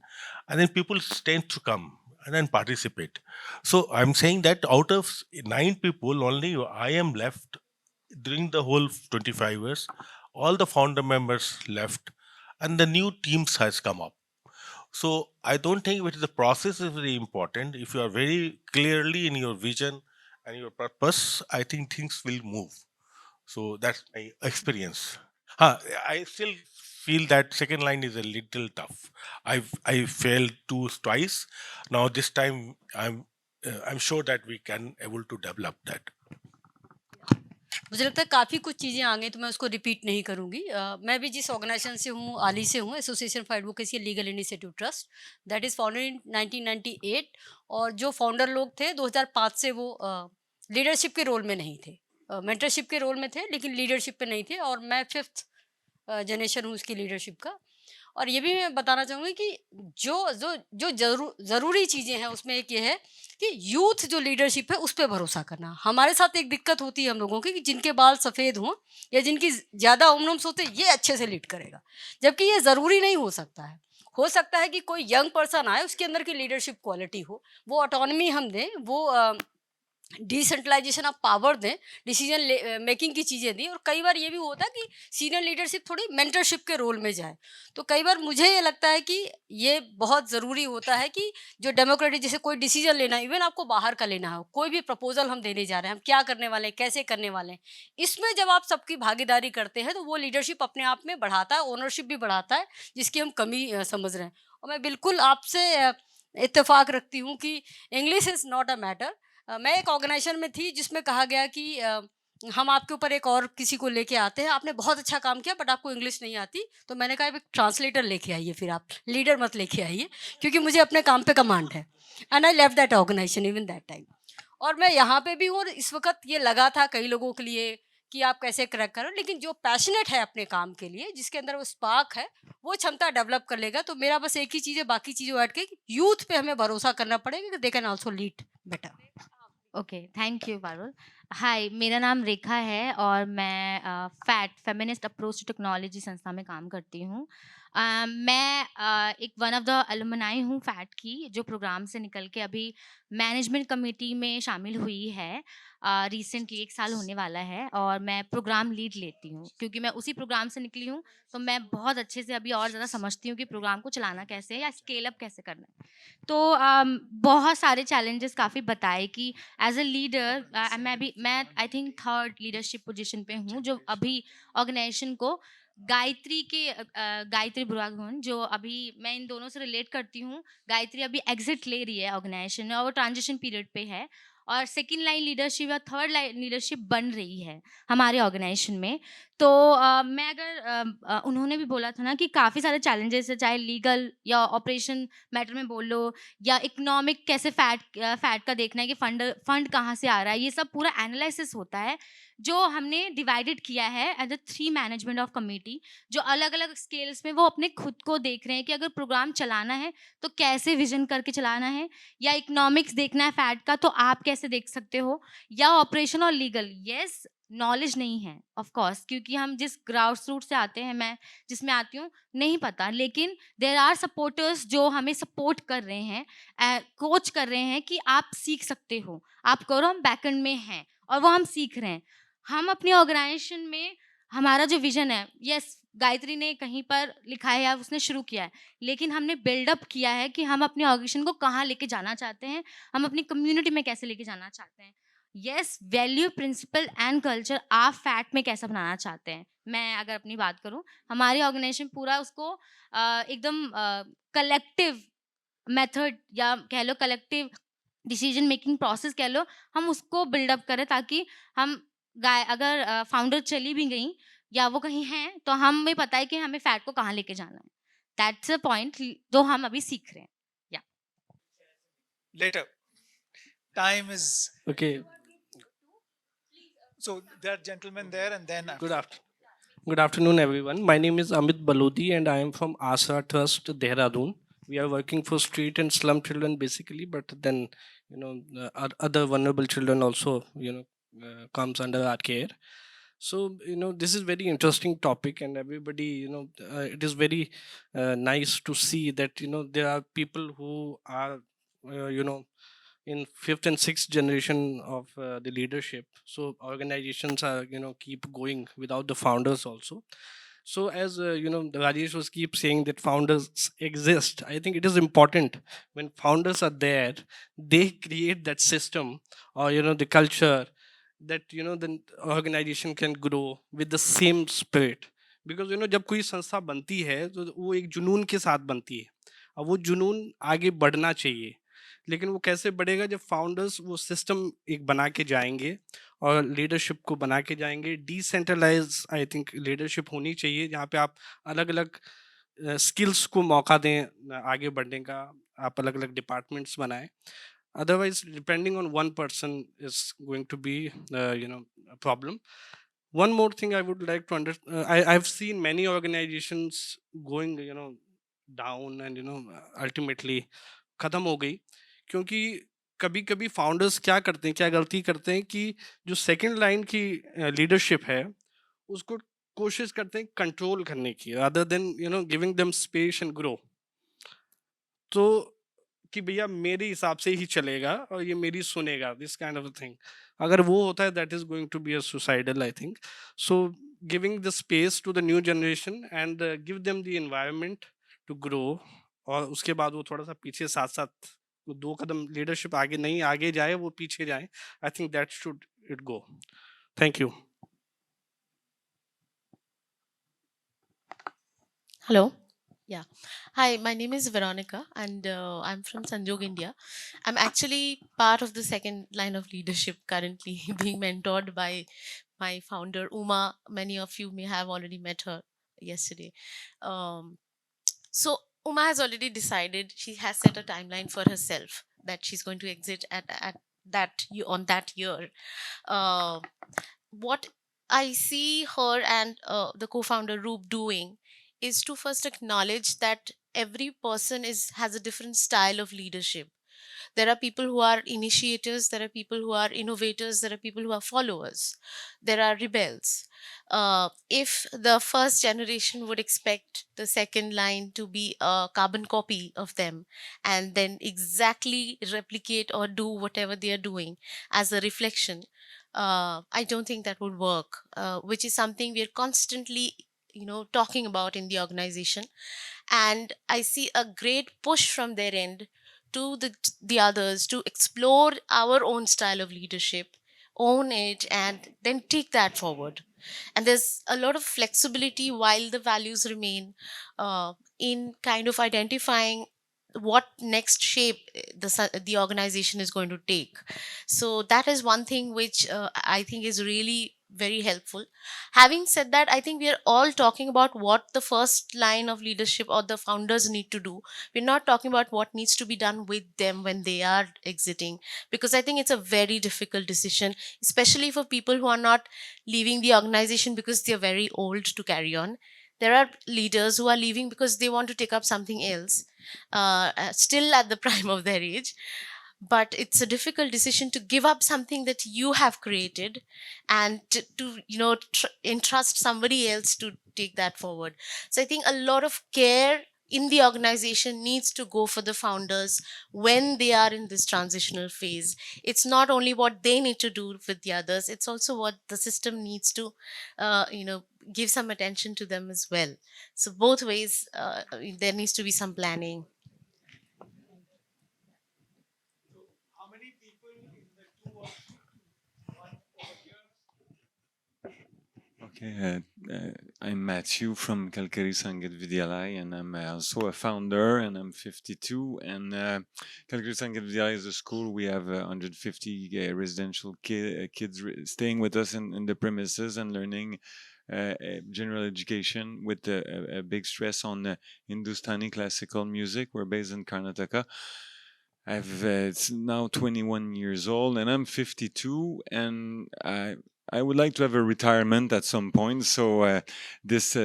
Speaker 16: and then people tend to come and then participate. So I'm saying that out of 9 people, only I am left during the whole 25 years. All the founder members left, and the new teams has come up. So I don't think it is the process is very important. If you are very clearly in your vision and your purpose, I think things will move. So that's my experience. I still feel that second line is a little tough. I failed twice. Now this time I'm sure that we can able to develop that.
Speaker 17: मुझे लगता है काफ़ी कुछ चीज़ें आ गई, तो मैं उसको रिपीट नहीं करूँगी. मैं भी जिस ऑर्गेनाइजेशन से हूँ, आली से हूँ, association for advocacy legal initiative trust, that is founded in 1998. और जो फाउंडर लोग थे 2005 से वो लीडरशिप के रोल में नहीं थे, मेंटरशिप के रोल में थे, लेकिन लीडरशिप पे नहीं थे. और मैं 5th जनरेशन हूँ उसकी लीडरशिप का. और ये भी मैं बताना चाहूँगी कि जो ज़रूरी चीज़ें हैं उसमें एक ये है कि यूथ जो लीडरशिप है उस पर भरोसा करना. हमारे साथ एक दिक्कत होती है हम लोगों की कि जिनके बाल सफ़ेद हों या जिनकी ज़्यादा उम्र होते, ये अच्छे से लीड करेगा, जबकि ये ज़रूरी नहीं हो सकता है. हो सकता है कि कोई यंग पर्सन आए, उसके अंदर की लीडरशिप क्वालिटी हो, वो ऑटोनॉमी हम दें, वो डिसेंट्रलाइजेशन ऑफ पावर दें, डिसीजन मेकिंग की चीज़ें दी. और कई बार ये भी होता है कि सीनियर लीडरशिप थोड़ी मेंटरशिप के रोल में जाए. तो कई बार मुझे ये लगता है कि ये बहुत ज़रूरी होता है कि जो डेमोक्रेटिक, जैसे कोई डिसीजन लेना है, इवन आपको बाहर का लेना है, कोई भी प्रपोजल हम देने जा रहे हैं, हम क्या करने वाले हैं, कैसे करने वाले हैं, इसमें जब आप सबकी भागीदारी करते हैं तो वो लीडरशिप अपने आप में बढ़ाता है, ओनरशिप भी बढ़ाता है, जिसकी हम कमी समझ रहे हैं. और मैं बिल्कुल आपसे इत्तेफाक रखती हूँ कि English is not a matter. मैं एक ऑर्गेनाइजेशन में थी जिसमें कहा गया कि हम आपके ऊपर एक और किसी को लेके आते हैं, आपने बहुत अच्छा काम किया बट आपको इंग्लिश नहीं आती, तो मैंने कहा एक ट्रांसलेटर लेके आइए, फिर आप लीडर मत लेके आइए, क्योंकि मुझे अपने काम पे कमांड है. And I left that organisation even that time. और मैं यहाँ पे भी हूँ, और इस वक्त ये लगा था कई लोगों के लिए कि आप कैसे क्रैक करो, लेकिन जो पैशनेट है अपने काम के लिए, जिसके अंदर वो स्पार्क है, वो क्षमता डेवलप कर लेगा. तो मेरा बस एक ही चीज़ है, बाकी चीज़ों ऐड के यूथ पे हमें भरोसा करना पड़ेगा कि they can also lead better.
Speaker 18: Okay, thank you Parul. Hi, मेरा नाम रेखा है और मैं फेमिनिस्ट अप्रोच टू टेक्नोलॉजी संस्था में काम करती हूँ. मैं एक वन ऑफ द एलुमनाई हूँ फैट की, जो प्रोग्राम से निकल के अभी मैनेजमेंट कमेटी में शामिल हुई है. रिसेंटली 1 साल होने वाला है और मैं प्रोग्राम लीड लेती हूँ, क्योंकि मैं उसी प्रोग्राम से निकली हूँ. तो मैं बहुत अच्छे से अभी और ज़्यादा समझती हूँ कि प्रोग्राम को चलाना कैसे है या स्केल अप कैसे करना है. तो बहुत सारे चैलेंजेस काफ़ी बताए कि एज अ लीडर मैं I think 3rd leadership position पे हूँ, जो अभी ऑर्गेनाइजेशन को गायत्री बुरागमन, जो अभी मैं इन दोनों से रिलेट करती हूँ. गायत्री अभी एग्जिट ले रही है ऑर्गेनाइजेशन में और वो ट्रांजिशन पीरियड पे है, और सेकंड लाइन लीडरशिप या थर्ड लाइन लीडरशिप बन रही है हमारे ऑर्गेनाइजेशन में। तो मैं अगर उन्होंने भी बोला था ना कि काफ़ी सारे चैलेंजेस है, चाहे लीगल या ऑपरेशन मैटर में बोल लो, या इकोनॉमिक कैसे फैट का देखना है कि फंड कहाँ से आ रहा है, ये सब पूरा एनालिसिस होता है जो हमने डिवाइडेड किया है as a 3 management of committee, जो अलग अलग स्केल्स में वो अपने खुद को देख रहे हैं कि अगर प्रोग्राम चलाना है तो कैसे विजन करके चलाना है, या इकोनॉमिक्स देखना है फैट का तो आप कैसे देख सकते हो, या ऑपरेशन और लीगल। यस, नॉलेज नहीं है ऑफ कोर्स, क्योंकि हम जिस ग्राउंड रूट से आते हैं, मैं जिसमें आती हूँ, नहीं पता, लेकिन देर आर सपोर्टर्स जो हमें सपोर्ट कर रहे हैं, कोच कर रहे हैं कि आप सीख सकते हो, आप करो, हम बैकएंड में हैं और वो हम सीख रहे हैं। हम अपनी ऑर्गेनाइजेशन में हमारा जो विजन है, यस गायत्री ने कहीं पर लिखा है या उसने शुरू किया है, लेकिन हमने बिल्डअप किया है कि हम अपनी ऑर्गेनाइजेशन को कहाँ लेके जाना चाहते हैं, हम अपनी कम्युनिटी में कैसे लेके जाना चाहते हैं। Yes, value, principle and culture आप फैट में कैसा बनाना चाहते हैं। मैं अगर अपनी बात करूं, हमारी ऑर्गेनाइजेशन पूरा उसको एकदम कलेक्टिव मेथड या कह लो कलेक्टिव डिसीजन मेकिंग प्रोसेस कह लो, हम उसको बिल्डअप करें ताकि हम अगर फाउंडर चली भी गई या वो कहीं हैं तो हमें पता है कि हमें फैट को कहाँ लेके जाना है। दैट्स अ पॉइंट जो हम अभी सीख रहे हैं। या
Speaker 1: Later. Time is
Speaker 19: Okay.
Speaker 1: so there are gentlemen there, and then
Speaker 19: Good afternoon, everyone. My name is Amit Balodi, and I am from Asa Trust, Dehradun. We are working for street and slum children basically, but then other vulnerable children also comes under our care. So this is very interesting topic, and everybody it is very nice to see that there are people who are in fifth and sixth generation of the leadership. So organizations are keep going without the founders also. So as Rajesh was keep saying that founders exist, I think it is important when founders are there, they create that system or the culture that the organization can grow with the same spirit. Because जब कोई संस्था बनती है तो वो एक जुनून के साथ बनती है, और वो जुनून आगे बढ़ना चाहिए। लेकिन वो कैसे बढ़ेगा जब फाउंडर्स वो सिस्टम एक बना के जाएंगे और लीडरशिप को बना के जाएंगे। डिसेंट्रलाइज आई थिंक लीडरशिप होनी चाहिए, जहाँ पे आप अलग अलग स्किल्स को मौका दें आगे बढ़ने का, आप अलग अलग डिपार्टमेंट्स बनाएं। Otherwise, depending on one person is going to be a problem. One more thing I would like to I've seen many organizations going down, and ultimately खत्म हो गई, क्योंकि कभी कभी फाउंडर्स क्या करते हैं, क्या गलती करते हैं कि जो सेकंड लाइन की लीडरशिप है उसको कोशिश करते हैं कंट्रोल करने की, rather than giving them space and grow. तो कि भैया मेरे हिसाब से ही चलेगा और ये मेरी सुनेगा, दिस काइंड ऑफ थिंग अगर वो होता है, that is going to be a suicidal I think. So giving the space to the new generation and give them the environment to grow, और उसके बाद वो थोड़ा सा पीछे साथ साथ वो 2 कदम लीडरशिप आगे नहीं आगे जाए, वो पीछे जाए। I think that should it go. Thank you.
Speaker 20: Hello. Yeah. Hi, my name is Veronica, and I'm from Sanjog, India. I'm actually part of the second line of leadership currently, being mentored by my founder, Uma. Many of you may have already met her yesterday. So, Uma has already decided, she has set a timeline for herself that she's going to exit at on that year. What I see her and the co-founder Roop doing is to first acknowledge that every person has a different style of leadership. There are people who are initiators, there are people who are innovators, there are people who are followers, there are rebels. If the first generation would expect the second line to be a carbon copy of them and then exactly replicate or do whatever they are doing as a reflection, I don't think that would work, which is something we are constantly talking about in the organization. And I see a great push from their end to the others to explore our own style of leadership, own it, and then take that forward. And there's a lot of flexibility while the values remain in kind of identifying what next shape the organization is going to take. So that is one thing which I think is really very helpful. Having said that, I think we are all talking about what the first line of leadership or the founders need to do. We're not talking about what needs to be done with them when they are exiting, because I think it's a very difficult decision, especially for people who are not leaving the organization because they're very old to carry on. There are leaders who are leaving because they want to take up something else, still at the prime of their age. But it's a difficult decision to give up something that you have created and to entrust somebody else to take that forward. So I think a lot of care in the organization needs to go for the founders when they are in this transitional phase. It's not only what they need to do with the others, it's also what the system needs to give some attention to them as well. So both ways, there needs to be some planning.
Speaker 21: Okay, I'm Matthew from Kalkari Sangeet Vidyalaya, and I'm also a founder, and I'm 52. And Kalkari Sangeet Vidyalaya is a school. We have 150 residential kids staying with us in the premises and learning general education with a big stress on Hindustani classical music. We're based in Karnataka. It's now 21 years old, and I'm 52, and I would like to have a retirement at some point. So this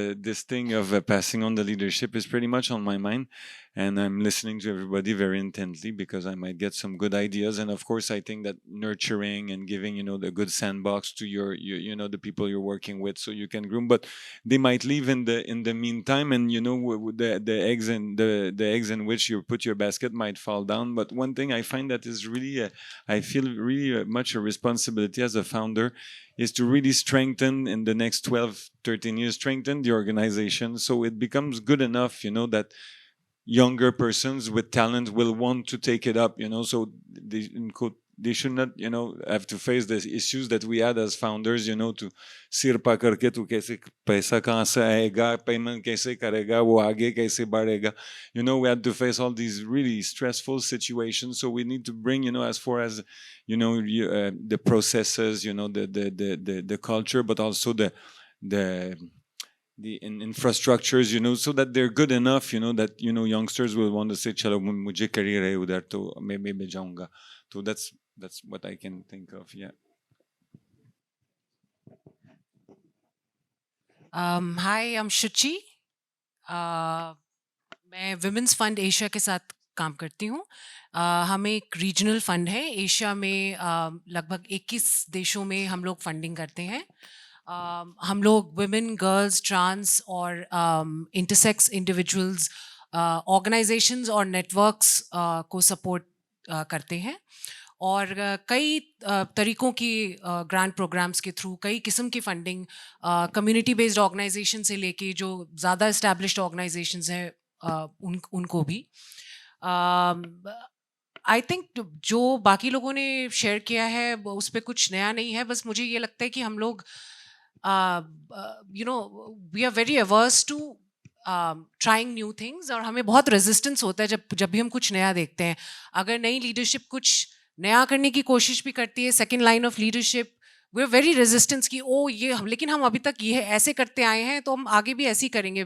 Speaker 21: thing of passing on the leadership is pretty much on my mind, and I'm listening to everybody very intently because I might get some good ideas. And of course, I think that nurturing and giving the good sandbox to your the people you're working with, so you can groom. But they might leave in the meantime, and the eggs in which you put your basket might fall down. But one thing I find that is really I feel really much a responsibility as a founder is to really strengthen in the next 12, 13 years, strengthen the organization so it becomes good enough, that younger persons with talent will want to take it up, so they should not, have to face the issues that we had as founders, to सिर पकड़ के तू कैसे पैसा कहाँ से आएगा, payment कैसे करेगा, वो आगे कैसे बढ़ेगा. We had to face all these really stressful situations. So we need to bring, as far as, the processes, the culture, but also the infrastructures, so that they're good enough, that, youngsters will want to say, chalo mujhe career hai udhar, to main jaunga. So that's what I can think of. Yeah.
Speaker 22: Hi, I'm Shuchi. मैं women's fund Asia के साथ काम करती हूँ. हम एक regional fund है. Asia में लगभग 21 देशों में हम लोग फंडिंग करते हैं. हम लोग वुमेन, गर्ल्स, ट्रांस और इंटरसेक्स इंडिविजुअल्स ऑर्गेनाइजेशंस और नेटवर्क्स को सपोर्ट करते हैं. और कई तरीकों की ग्रांट प्रोग्राम्स के थ्रू कई किस्म की फंडिंग कम्युनिटी बेस्ड ऑर्गेनाइजेशन से लेके जो ज़्यादा इस्टेब्लिश्ड ऑर्गेनाइजेशंस हैं उनको भी. आई थिंक जो बाकी लोगों ने शेयर किया है उस पर कुछ नया नहीं है. बस मुझे ये लगता है कि हम लोग we are very averse to trying new things और हमें बहुत रेजिस्टेंस होता है जब भी हम कुछ नया देखते हैं. अगर नई लीडरशिप कुछ नया करने की कोशिश भी करती है, second line of leadership, we are very resistance कि ये हम लेकिन हम अभी तक ये ऐसे करते आए हैं तो हम आगे भी ऐसे ही करेंगे.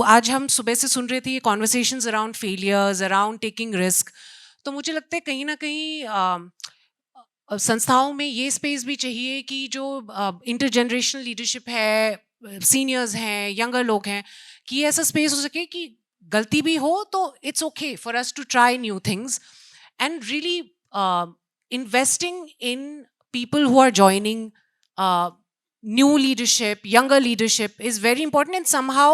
Speaker 22: आज हम सुबह से सुन रहे थे ये conversations around failures, around taking risk. तो मुझे लगता है कहीं ना कहीं संस्थाओं में ये स्पेस भी चाहिए कि जो इंटरजेनरेशनल लीडरशिप है, सीनियर्स हैं, यंगर लोग हैं, कि ऐसा स्पेस हो सके कि गलती भी हो तो it's okay for us to try new things. And really investing in people who are joining new leadership, younger leadership is very important. And somehow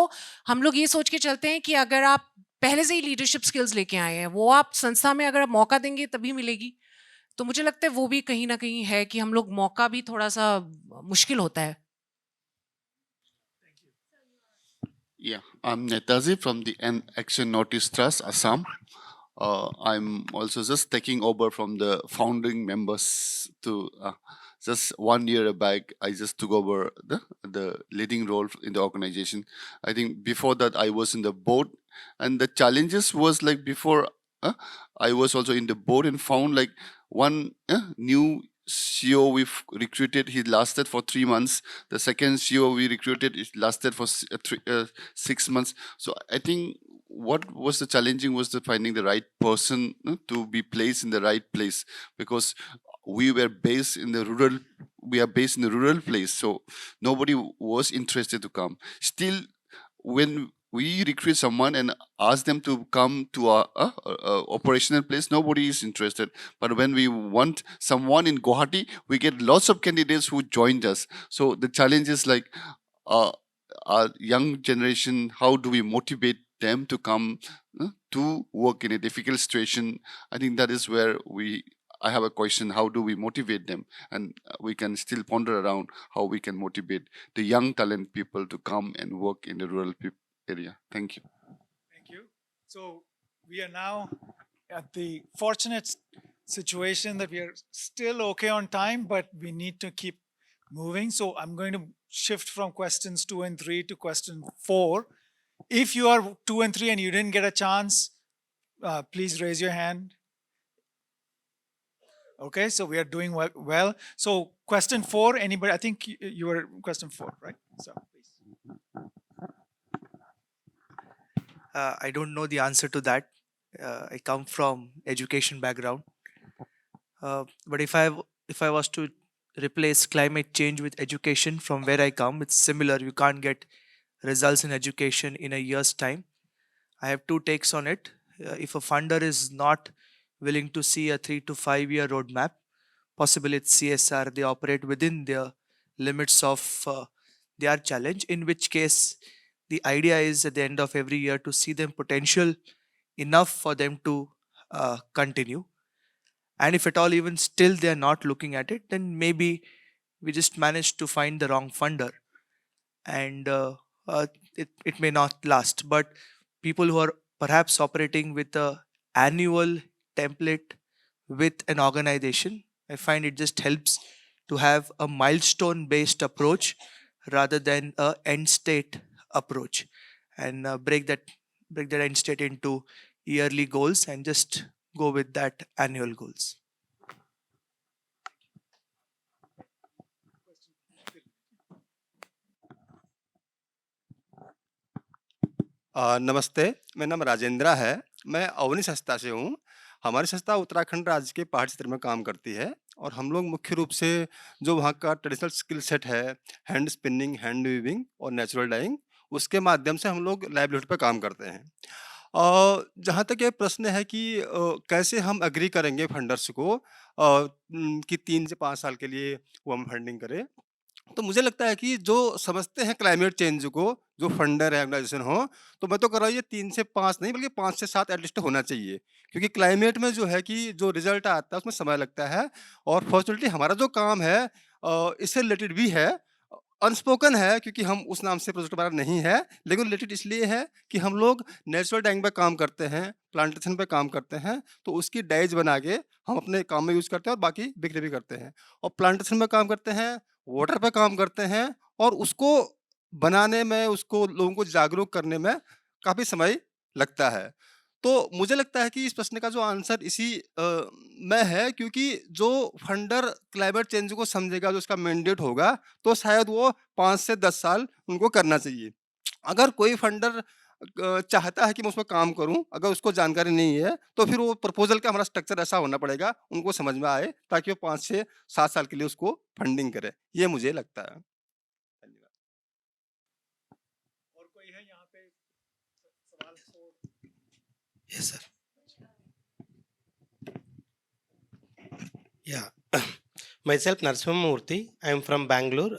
Speaker 22: हम लोग ये सोच के चलते हैं कि अगर आप पहले से ही leadership skills लेके आए हैं, वो आप संस्था में अगर आप मौका देंगे तभी मिलेगी. तो मुझे लगता है वो भी कहीं ना कहीं है कि हम लोग मौका भी थोड़ा सा मुश्किल होता है.
Speaker 23: Yeah, I'm Netaji from the Action Notice Trust, Assam. I'm also just taking over from the founding members to just 1 year back. I just took over the leading role in the organization. I think before that I was in the board And the challenges was like before, I was also in the board and found like one new CEO we've recruited, he lasted for 3 months. The second CEO we recruited, it lasted for 6 months. So I think what was the challenging was the finding the right person to be placed in the right place, because we were based in the rural, we are based in the rural place, so nobody was interested to come. Still, when we recruit someone and ask them to come to our operational place, nobody is interested. But when we want someone in Guwahati, we get lots of candidates who joined us. So the challenge is like our young generation, how do we motivate them to come to work in a difficult situation? I think that is where I have a question, how do we motivate them? And we can still ponder around how we can motivate the young talent people to come and work in the rural area. Thank you.
Speaker 1: Thank you. So we are now at the fortunate situation that we are still okay on time, but we need to keep moving. So I'm going to shift from questions 2 and 3 to question 4. If you are 2 and 3 and you didn't get a chance, please raise your hand. Okay, so we are doing well. So question 4, anybody? I think you were question 4, right? So please.
Speaker 2: I don't know the answer to that. I come from education background. But if I was to replace climate change with education from where I come, it's similar. You can't get results in education in a year's time. I have 2 takes on it. If a funder is not willing to see a 3 to 5 year roadmap, possibly it's CSR, they operate within the limits of their challenge, in which case the idea is at the end of every year to see them potential enough for them to continue. And if at all even still they are not looking at it, then maybe we just managed to find the wrong funder, and it may not last. But people who are perhaps operating with a annual template with an organization, I find it just helps to have a milestone based approach rather than a end state approach, and break that end state into yearly goals and just go with that annual goals.
Speaker 3: नमस्ते, मेरा नाम राजेंद्र है। मैं अवनी संस्था से हूँ। हमारी संस्था उत्तराखंड राज्य के पहाड़ी क्षेत्र में काम करती है और हम लोग मुख्य रूप से जो वहाँ का ट्रेडिशनल स्किल सेट है, हैंड स्पिनिंग, हैंड वीविंग और नेचुरल डाइंग, उसके माध्यम से हम लोग लाइवलीहुड पे काम करते हैं। जहाँ तक ये प्रश्न है कि कैसे हम एग्री करेंगे फंडर्स को कि 3 से 5 साल के लिए वो हम फंडिंग करें, तो मुझे लगता है कि जो समझते हैं क्लाइमेट चेंज को, जो फंडर है ऑर्गेनाइजेशन हो, तो मैं तो कर रहा हूँ ये 3 से 5 नहीं बल्कि 5 से 7 एटलीस्ट होना चाहिए, क्योंकि क्लाइमेट में जो है कि जो रिजल्ट आता है उसमें समय लगता है। और फॉर्चुनेटली हमारा जो काम है इससे रिलेटेड भी है, अनस्पोकन है क्योंकि हम उस नाम से प्रोजेक्ट हमारा नहीं है, लेकिन रिलेटेड इसलिए है कि हम लोग नेचुरल डाइंग पे काम करते हैं, प्लांटेशन पे काम करते हैं, तो उसकी डाइज बना के हम अपने काम में यूज़ करते हैं और बाकी बिक्री भी करते हैं। और प्लांटेशन में काम करते हैं, वाटर पे काम करते हैं और उसको बनाने में, उसको लोगों को जागरूक करने में काफ़ी समय लगता है। तो मुझे लगता है कि इस प्रश्न का जो आंसर इसी में है, क्योंकि जो फंडर क्लाइमेट चेंज को समझेगा, जो उसका मैंडेट होगा, तो शायद वो 5 से 10 साल उनको करना चाहिए। अगर कोई फंडर चाहता है कि मैं उसमें काम करूं, अगर उसको जानकारी नहीं है, तो फिर वो प्रपोजल का हमारा स्ट्रक्चर ऐसा होना पड़ेगा, उनको समझ में आए, ताकि वो 5 से 7 साल के लिए उसको फंडिंग करे। ये मुझे लगता है।
Speaker 1: और कोई है यहाँ पे सवाल?
Speaker 4: Yes, sir. Yeah. Myself, Narasimha Murthy. I am from Bangalore.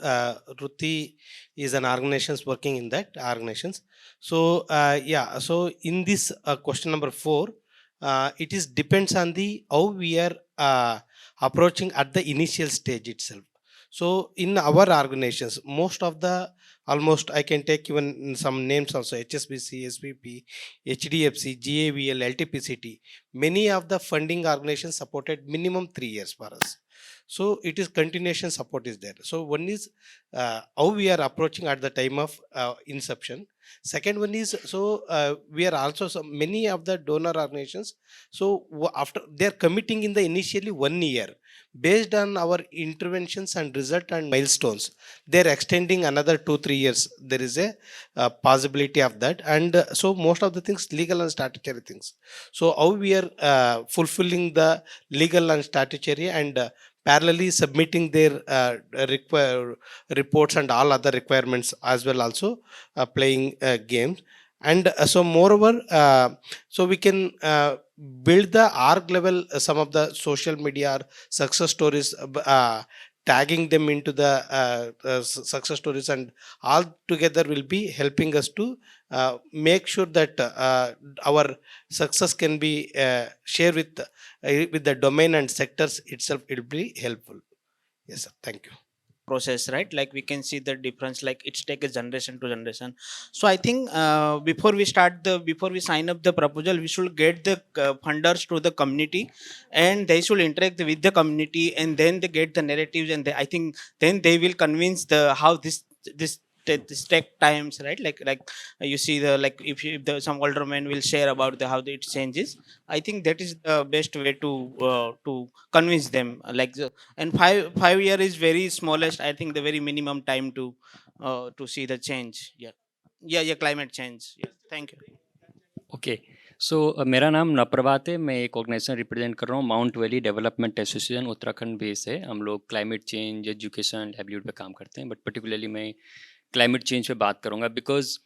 Speaker 4: Ruti is an organization working in that organizations. So, so in this question number 4, it is depends on the how we are approaching at the initial stage itself. So in our organizations, most of the almost I can take even some names also: HSBC, SVP, HDFC, GAVL, LTPCT. Many of the funding organizations supported minimum 3 years for us. So it is continuation support is there. So one is how we are approaching at the time of inception. Second one is, so we are also, so many of the donor organizations, so after they are committing in the initially 1 year, based on our interventions and result and milestones, they are extending another 2-3 years. There is a possibility of that. And so most of the things legal and statutory things. So how we are fulfilling the legal and statutory, and parallelly submitting their reports and all other requirements as well, also playing games. And so moreover, so we can build the org level some of the social media success stories, tagging them into the success stories, and all together will be helping us to make sure that our success can be shared with the domain and sectors itself. It will be helpful. Yes, sir. Thank you.
Speaker 5: Process, right? Like we can see the difference, like it's take a generation to generation. So I think before we sign up the proposal, we should get the funders to the community, and they should interact with the community, and then they get the narratives, and I think then they will convince the how this take times, right? Like you see the, like if some older men will share about how it changes. I think that is the best way to convince them. And 5 year is very smallest. I think the very minimum time to see the change. Yeah, climate change. Yeah, thank you.
Speaker 6: Okay so मेरा नाम नप्रभात है। मैं एक organisation represent कर रहा हूँ, mount valley development association, Uttarakhand base है। हम लोग क्लाइमेट चेंज, एजुकेशन, लाइवलीहुड पे काम करते हैं, बट पर्टिकुलरली मैं क्लाइमेट चेंज पे बात करूँगा। बिकॉज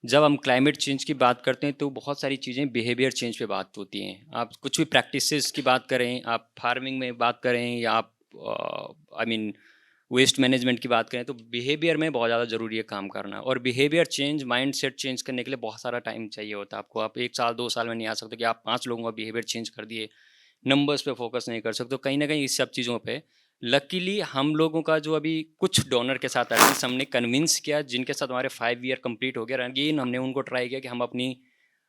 Speaker 6: जब हम क्लाइमेट चेंज की बात करते हैं तो बहुत सारी चीज़ें बिहेवियर चेंज पे बात होती हैं। आप कुछ भी प्रैक्टिसेस की बात करें, आप फार्मिंग में बात करें, या आप वेस्ट मैनेजमेंट की बात करें, तो बिहेवियर में बहुत ज़्यादा ज़रूरी है काम करना। और बिहेवियर चेंज, माइंडसेट चेंज करने के लिए बहुत सारा टाइम चाहिए होता है आपको। आप 1 साल 2 साल में नहीं आ सकते कि आप 5 लोगों का बिहेवियर चेंज कर दिए, नंबर्स पे फोकस नहीं कर सकते। तो कहीं ना कहीं इस सब चीज़ों पे लकीली हम लोगों का जो अभी कुछ डोनर के साथ एटलीस्ट हमने कन्विंस किया, जिनके साथ हमारे 5 ईयर कंप्लीट हो गया। अगेन हमने उनको ट्राई किया कि हम अपनी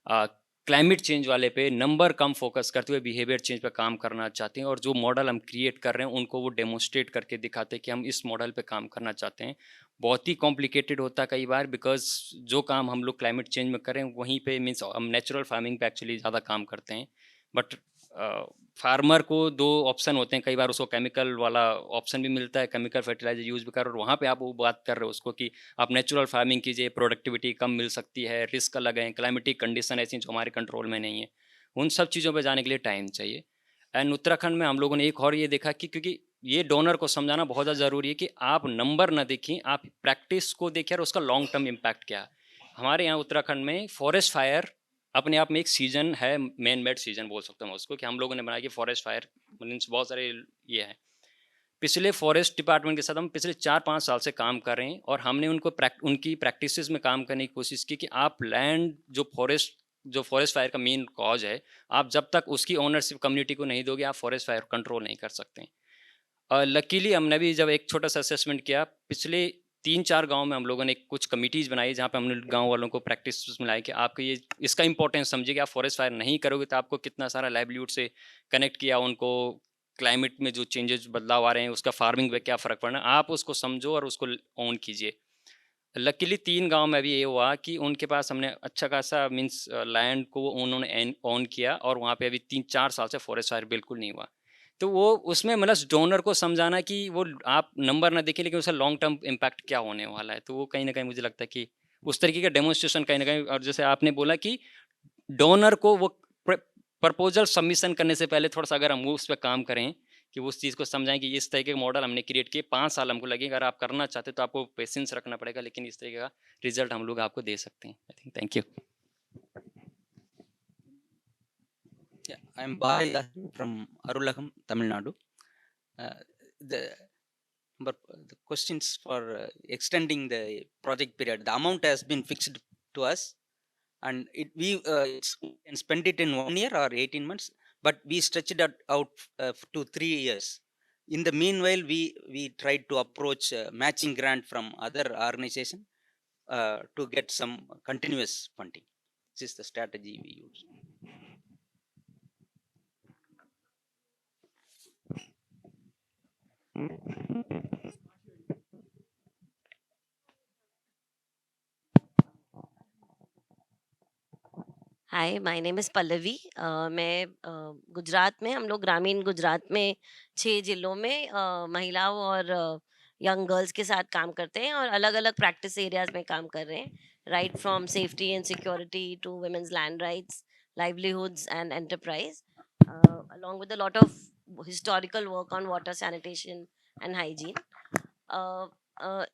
Speaker 6: क्लाइमेट चेंज वाले पे नंबर कम फोकस करते हुए बिहेवियर चेंज पे काम करना चाहते हैं। और जो मॉडल हम क्रिएट कर रहे हैं उनको वो डेमोस्ट्रेट करके दिखाते हैं कि हम इस मॉडल पे काम करना चाहते हैं। बहुत ही कॉम्प्लिकेटेड होता है कई बार, बिकॉज जो काम हम लोग क्लाइमेट चेंज में करें वहीं पे मीन्स हम नेचुरल फार्मिंग पे एक्चुअली ज़्यादा काम करते हैं। बट फार्मर को 2 ऑप्शन होते हैं, कई बार उसको केमिकल वाला ऑप्शन भी मिलता है, केमिकल फर्टिलाइजर यूज़ भी कर, और वहाँ पे आप वो बात कर रहे हो उसको कि आप नेचुरल फार्मिंग कीजिए, प्रोडक्टिविटी कम मिल सकती है, रिस्क अलग है, क्लाइमेटिक कंडीशन ऐसी जो हमारे कंट्रोल में नहीं है। उन सब चीज़ों पे जाने के लिए टाइम चाहिए। एंड उत्तराखंड में हम लोगों ने एक और ये देखा कि क्योंकि ये डोनर को समझाना बहुत ज़्यादा ज़रूरी है कि आप नंबर ना देखिए, आप प्रैक्टिस को देखिए और उसका लॉन्ग टर्म इम्पैक्ट क्या है। हमारे यहाँ उत्तराखंड में फॉरेस्ट फायर अपने आप में एक सीजन है, मैन मेड सीजन बोल सकता हूँ उसको, कि हम लोगों ने बनाया कि फॉरेस्ट फायर मीन्स बहुत सारे ये है। पिछले फॉरेस्ट डिपार्टमेंट के साथ हम पिछले 4-5 साल से काम कर रहे हैं, और हमने उनको उनकी प्रैक्टिसेस में काम करने की कोशिश की कि आप लैंड जो फॉरेस्ट फायर का मेन कॉज है, आप जब तक उसकी ओनरशिप कम्युनिटी को नहीं दोगे, आप फॉरेस्ट फायर कंट्रोल नहीं कर सकते। लकीली हमने भी जब एक छोटा सा असेसमेंट किया, पिछले 3-4 गांव में हम लोगों ने कुछ कमिटीज़ बनाई जहाँ पे हमने गांव वालों को प्रैक्टिस मिलाई कि आपको ये इसका इंपॉर्टेंस समझिए कि आप फॉरेस्ट फायर नहीं करोगे तो आपको कितना सारा लाइवलीहुड से कनेक्ट किया, उनको क्लाइमेट में जो चेंजेस बदलाव आ रहे हैं उसका फार्मिंग पे क्या फ़र्क पड़ना, आप उसको समझो और उसको ऑन कीजिए। लकीली 3 गांव में भी ये हुआ कि उनके पास हमने अच्छा खासा मीन्स लैंड को उन्होंने ऑन किया, और वहाँ पे अभी 3-4 साल से फॉरेस्ट फायर बिल्कुल नहीं हुआ। तो वो उसमें मतलब डोनर को समझाना कि वो आप नंबर ना देखें लेकिन उसका लॉन्ग टर्म इम्पैक्ट क्या होने वाला है, तो वो कहीं ना कहीं मुझे लगता है कि उस तरीके का डेमोन्स्ट्रेशन कहीं ना कहीं। और जैसे आपने बोला कि डोनर को वो प्रपोजल सबमिशन करने से पहले थोड़ा सा अगर हम उस पर काम करें कि उस चीज़ को समझाएं कि इस तरीके का मॉडल हमने क्रिएट किए, 5 साल हमको लगेगा, अगर आप करना चाहते तो आपको पेशेंस रखना पड़ेगा, लेकिन इस तरीके का रिजल्ट हम लोग आपको दे सकते हैं। I think thank you.
Speaker 7: Yeah, I'm Bhai from Arulagam, Tamil Nadu. The questions for extending the project period. The amount has been fixed to us, and we can spend it in 1 year or 18 months, but we stretch it out to 3 years. In the meanwhile, we tried to approach matching grant from other organization to get some continuous funding. This is the strategy we use.
Speaker 8: Hi my name is Pallavi. मैं गुजरात में, हम लोग ग्रामीण गुजरात में 6 ज़िलों में महिलाओं और यंग गर्ल्स के साथ काम करते हैं और अलग-अलग प्रैक्टिस एरियाज़ में काम कर रहे हैं। Right from safety and security to women's land rights, livelihoods and enterprise, along with a lot of historical work on water sanitation and hygiene.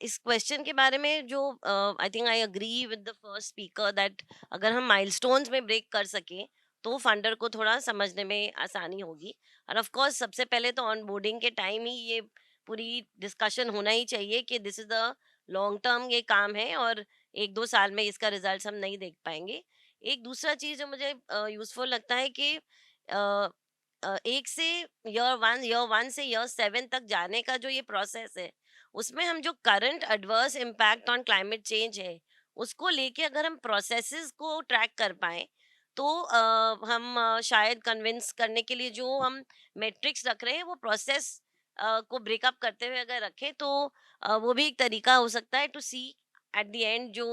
Speaker 8: इस क्वेश्चन के बारे में जो I think I agree with the first speaker that अगर हम milestones में break कर सके तो फंडर को थोड़ा समझने में आसानी होगी। और ऑफ कोर्स सबसे पहले तो ऑन बोर्डिंग के टाइम ही ये पूरी डिस्कशन होना ही चाहिए कि this is the long term ये काम है और 1-2 साल में इसका रिजल्ट हम नहीं देख पाएंगे। एक दूसरा चीज़ जो मुझे यूजफुल लगता है कि एक से ईयर 1 से ईयर 7 तक जाने का जो ये प्रोसेस है उसमें हम जो current adverse impact on climate change है उसको लेके अगर हम प्रोसेसेस को ट्रैक कर पाए तो हम शायद कन्विंस करने के लिए जो हम मेट्रिक्स रख रहे हैं वो प्रोसेस को ब्रेकअप करते हुए अगर रखें तो वो भी एक तरीका हो सकता है to see at the end जो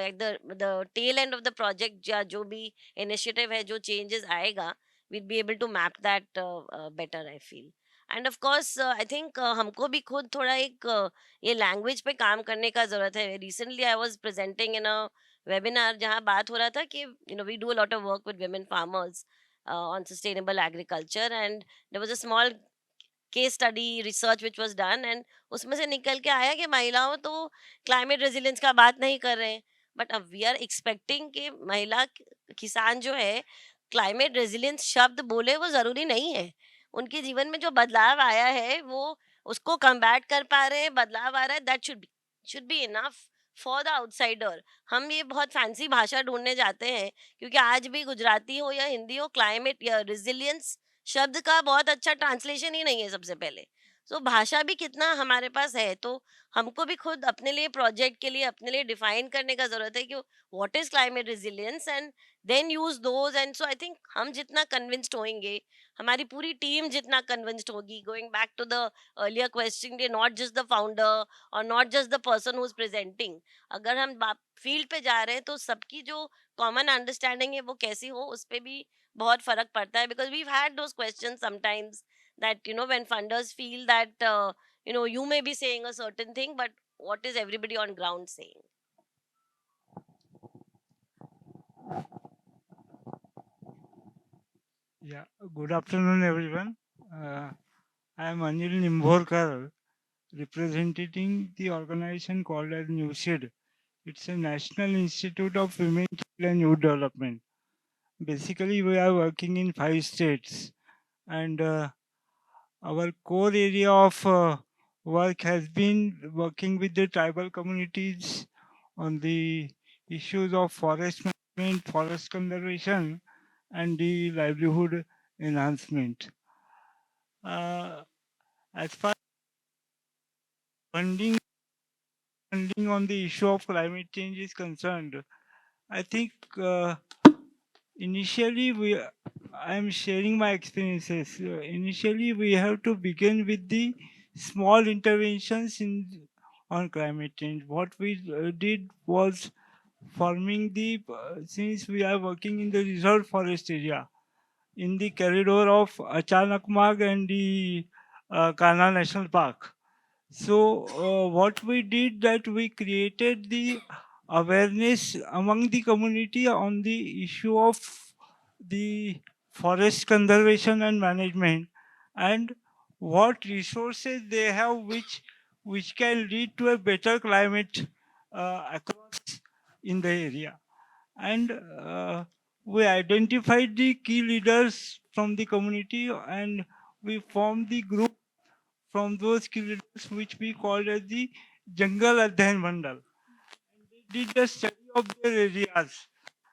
Speaker 8: at the tail end of the project या जो भी इनिशिएटिव है जो चेंजेस आएगा we'd be able to map that better I feel. End of course I think हमको भी खुद थोड़ा एक ये लैंग्वेज पे काम करने का ज़रूरत है। Recently I was presenting in a webinar जहाँ बात हो रहा था कि we do a lot of work with women farmers on sustainable agriculture and there was a small case study research which was done and उसमें से निकल के आया कि महिलाओं तो क्लाइमेट रेजिलियंस का बात नहीं कर रहे हैं बट अब वी आर एक्सपेक्टिंग कि महिला किसान जो है क्लाइमेट रेजिलियंस शब्द बोले वो ज़रूरी नहीं है। उनके जीवन में जो बदलाव आया है वो उसको कम्बैट कर पा रहे हैं, बदलाव आ रहा है, that should be enough for the outsider. हम ये बहुत फैंसी भाषा ढूंढने जाते हैं क्योंकि आज भी गुजराती हो या हिंदी हो क्लाइमेट या रेजिलियंस शब्द का बहुत अच्छा ट्रांसलेशन ही नहीं है सबसे पहले। सो भाषा भी कितना हमारे पास है तो हमको भी खुद अपने लिए प्रोजेक्ट के लिए अपने लिए डिफाइन करने का जरूरत है कि what is climate resilience and then use those. And so I think हम जितना कन्विंस्ड होंगे, हमारी पूरी टीम जितना कन्विंस्ड होगी, going back to the earlier question, not just the founder और not just the person who is presenting, अगर हम फील्ड पे जा रहे हैं तो सबकी जो कॉमन अंडरस्टैंडिंग है वो कैसी हो उस पर भी बहुत फर्क पड़ता है। Because we had those question sometimes that when funders feel that you may be saying a certain thing but what is everybody on ground saying.
Speaker 9: Yeah, good afternoon, everyone. I am Anil Nimborkar, representing the organization called as NewSeed. It's a National Institute of Women, Child and Youth Development. Basically, we are working in 5 states, and our core area of work has been working with the tribal communities on the issues of forest management, forest conservation, and the livelihood enhancement. As far as funding on the issue of climate change is concerned, I think initially I am sharing my experiences. Initially, we have to begin with the small interventions on climate change. What we did was forming since we are working in the reserve forest area, in the corridor of Achanakmag and the Kana National Park. So what we did that we created the awareness among the community on the issue of the forest conservation and management and what resources they have which can lead to a better climate across in the area. And we identified the key leaders from the community and we formed the group from those key leaders which we called as the Jungle Adhyan Mandal. They did a study of their areas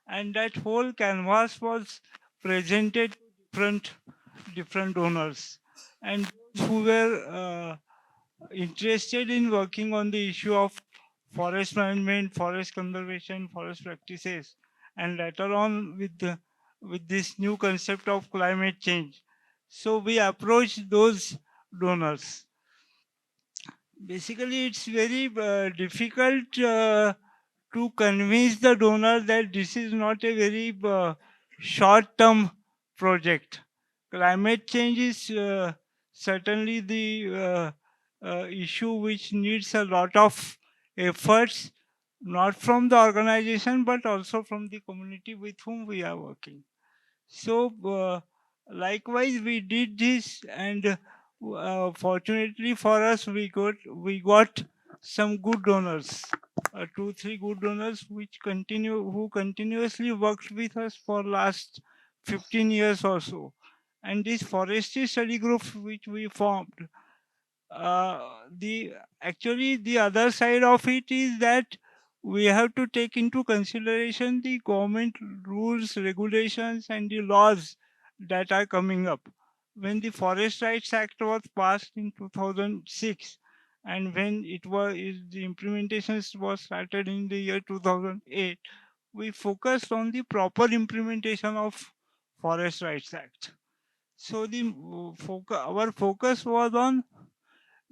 Speaker 9: and that whole canvas was presented to different donors and those who were interested in working on the issue of forest management, forest conservation, forest practices, and later on with this new concept of climate change. So we approached those donors. Basically, it's very difficult to convince the donor that this is not a very short-term project. Climate change is certainly the issue which needs a lot of efforts, not from the organization but also from the community with whom we are working. So likewise we did this, and fortunately for us we got some good donors, 2-3 good donors who continuously worked with us for last 15 years or so. And this forestry study group which we formed, the other side of it is that we have to take into consideration the government rules, regulations, and the laws that are coming up. When the Forest Rights Act was passed in 2006, and when the implementation was started in the year 2008, we focused on the proper implementation of Forest Rights Act. So our focus was on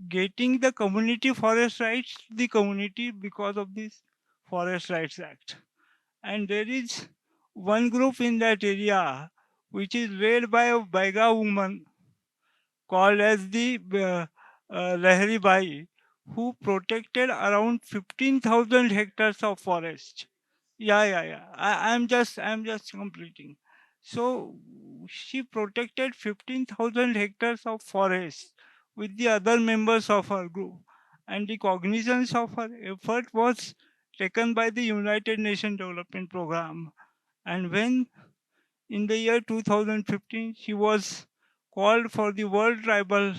Speaker 9: getting the community forest rights to the community because of this Forest Rights Act. And there is one group in that area which is led by a Baiga woman called as the Lahari Bai, who protected around 15,000 hectares of forest. Yeah. I'm just completing. So she protected 15,000 hectares of forest with the other members of her group, and the cognizance of her effort was taken by the United Nations Development Program. And when in the year 2015 she was called for the World Tribal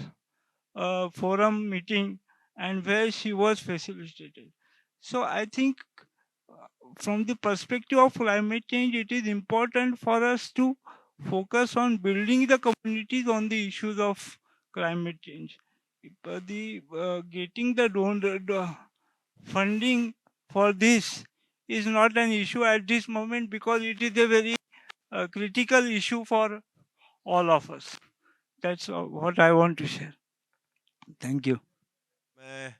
Speaker 9: Forum meeting, and where she was facilitated. So I think from the perspective of climate change, it is important for us to focus on building the communities on the issues of climate change. Getting the funding for this is not an issue at this moment because it is a very critical issue for all of us. That's what I want to share. Thank you.
Speaker 10: मैं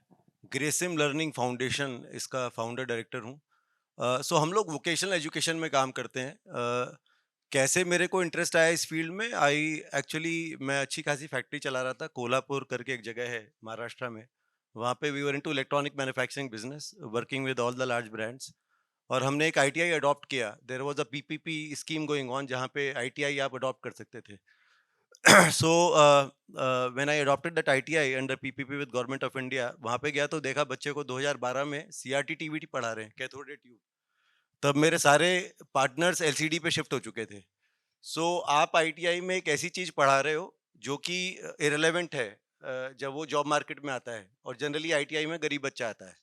Speaker 10: Grasim learning foundation इसका founder director हूँ। सो हम लोग vocational education में काम करते हैं। कैसे मेरे को इंटरेस्ट आया इस फील्ड में, मैं अच्छी खासी फैक्ट्री चला रहा था, कोल्हापुर करके एक जगह है महाराष्ट्र में। वहाँ पे we were into electronic manufacturing business, working with all the large brands, और हमने एक ITI अडॉप्ट किया। There was a PPP scheme going on जहाँ पे ITI आप अडॉप्ट कर सकते थे। So when I adopted that ITI under PPP with government of India, वहाँ पे गया तो देखा बच्चे को 2012 में CRT TVT पढ़ा रहे हैं, कैथोड रे ट्यूब। तब मेरे सारे पार्टनर्स LCD पे शिफ्ट हो चुके थे। सो आप ITI में एक ऐसी चीज़ पढ़ा रहे हो जो कि इरेलेवेंट है जब वो जॉब मार्केट में आता है, और जनरली ITI में गरीब बच्चा आता है।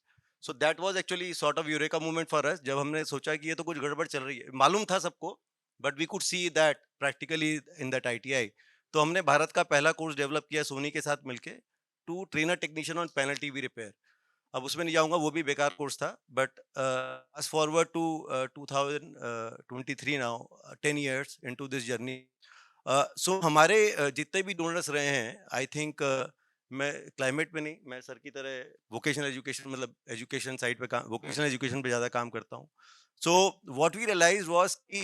Speaker 10: So that was actually sort of eureka movement for us, जब हमने सोचा कि ये तो कुछ गड़बड़ चल रही है। मालूम था सबको, but we could see that practically in that ITI। तो हमने भारत का पहला कोर्स डेवलप किया सोनी के साथ मिलके, to train a technician on panel TV repair. अब उसमें नहीं जाऊंगा, वो भी बेकार कोर्स था, but fast forward to 2023 now, 10 years into this journey. So हमारे जितने भी डोनर्स रहे हैं, आई थिंक मैं क्लाइमेट में नहीं, मैं सर की तरह वोकेशनल एजुकेशन, मतलब एजुकेशन साइड पे काम, वोकेशनल एजुकेशन पे ज़्यादा काम करता हूँ। So what we realize was कि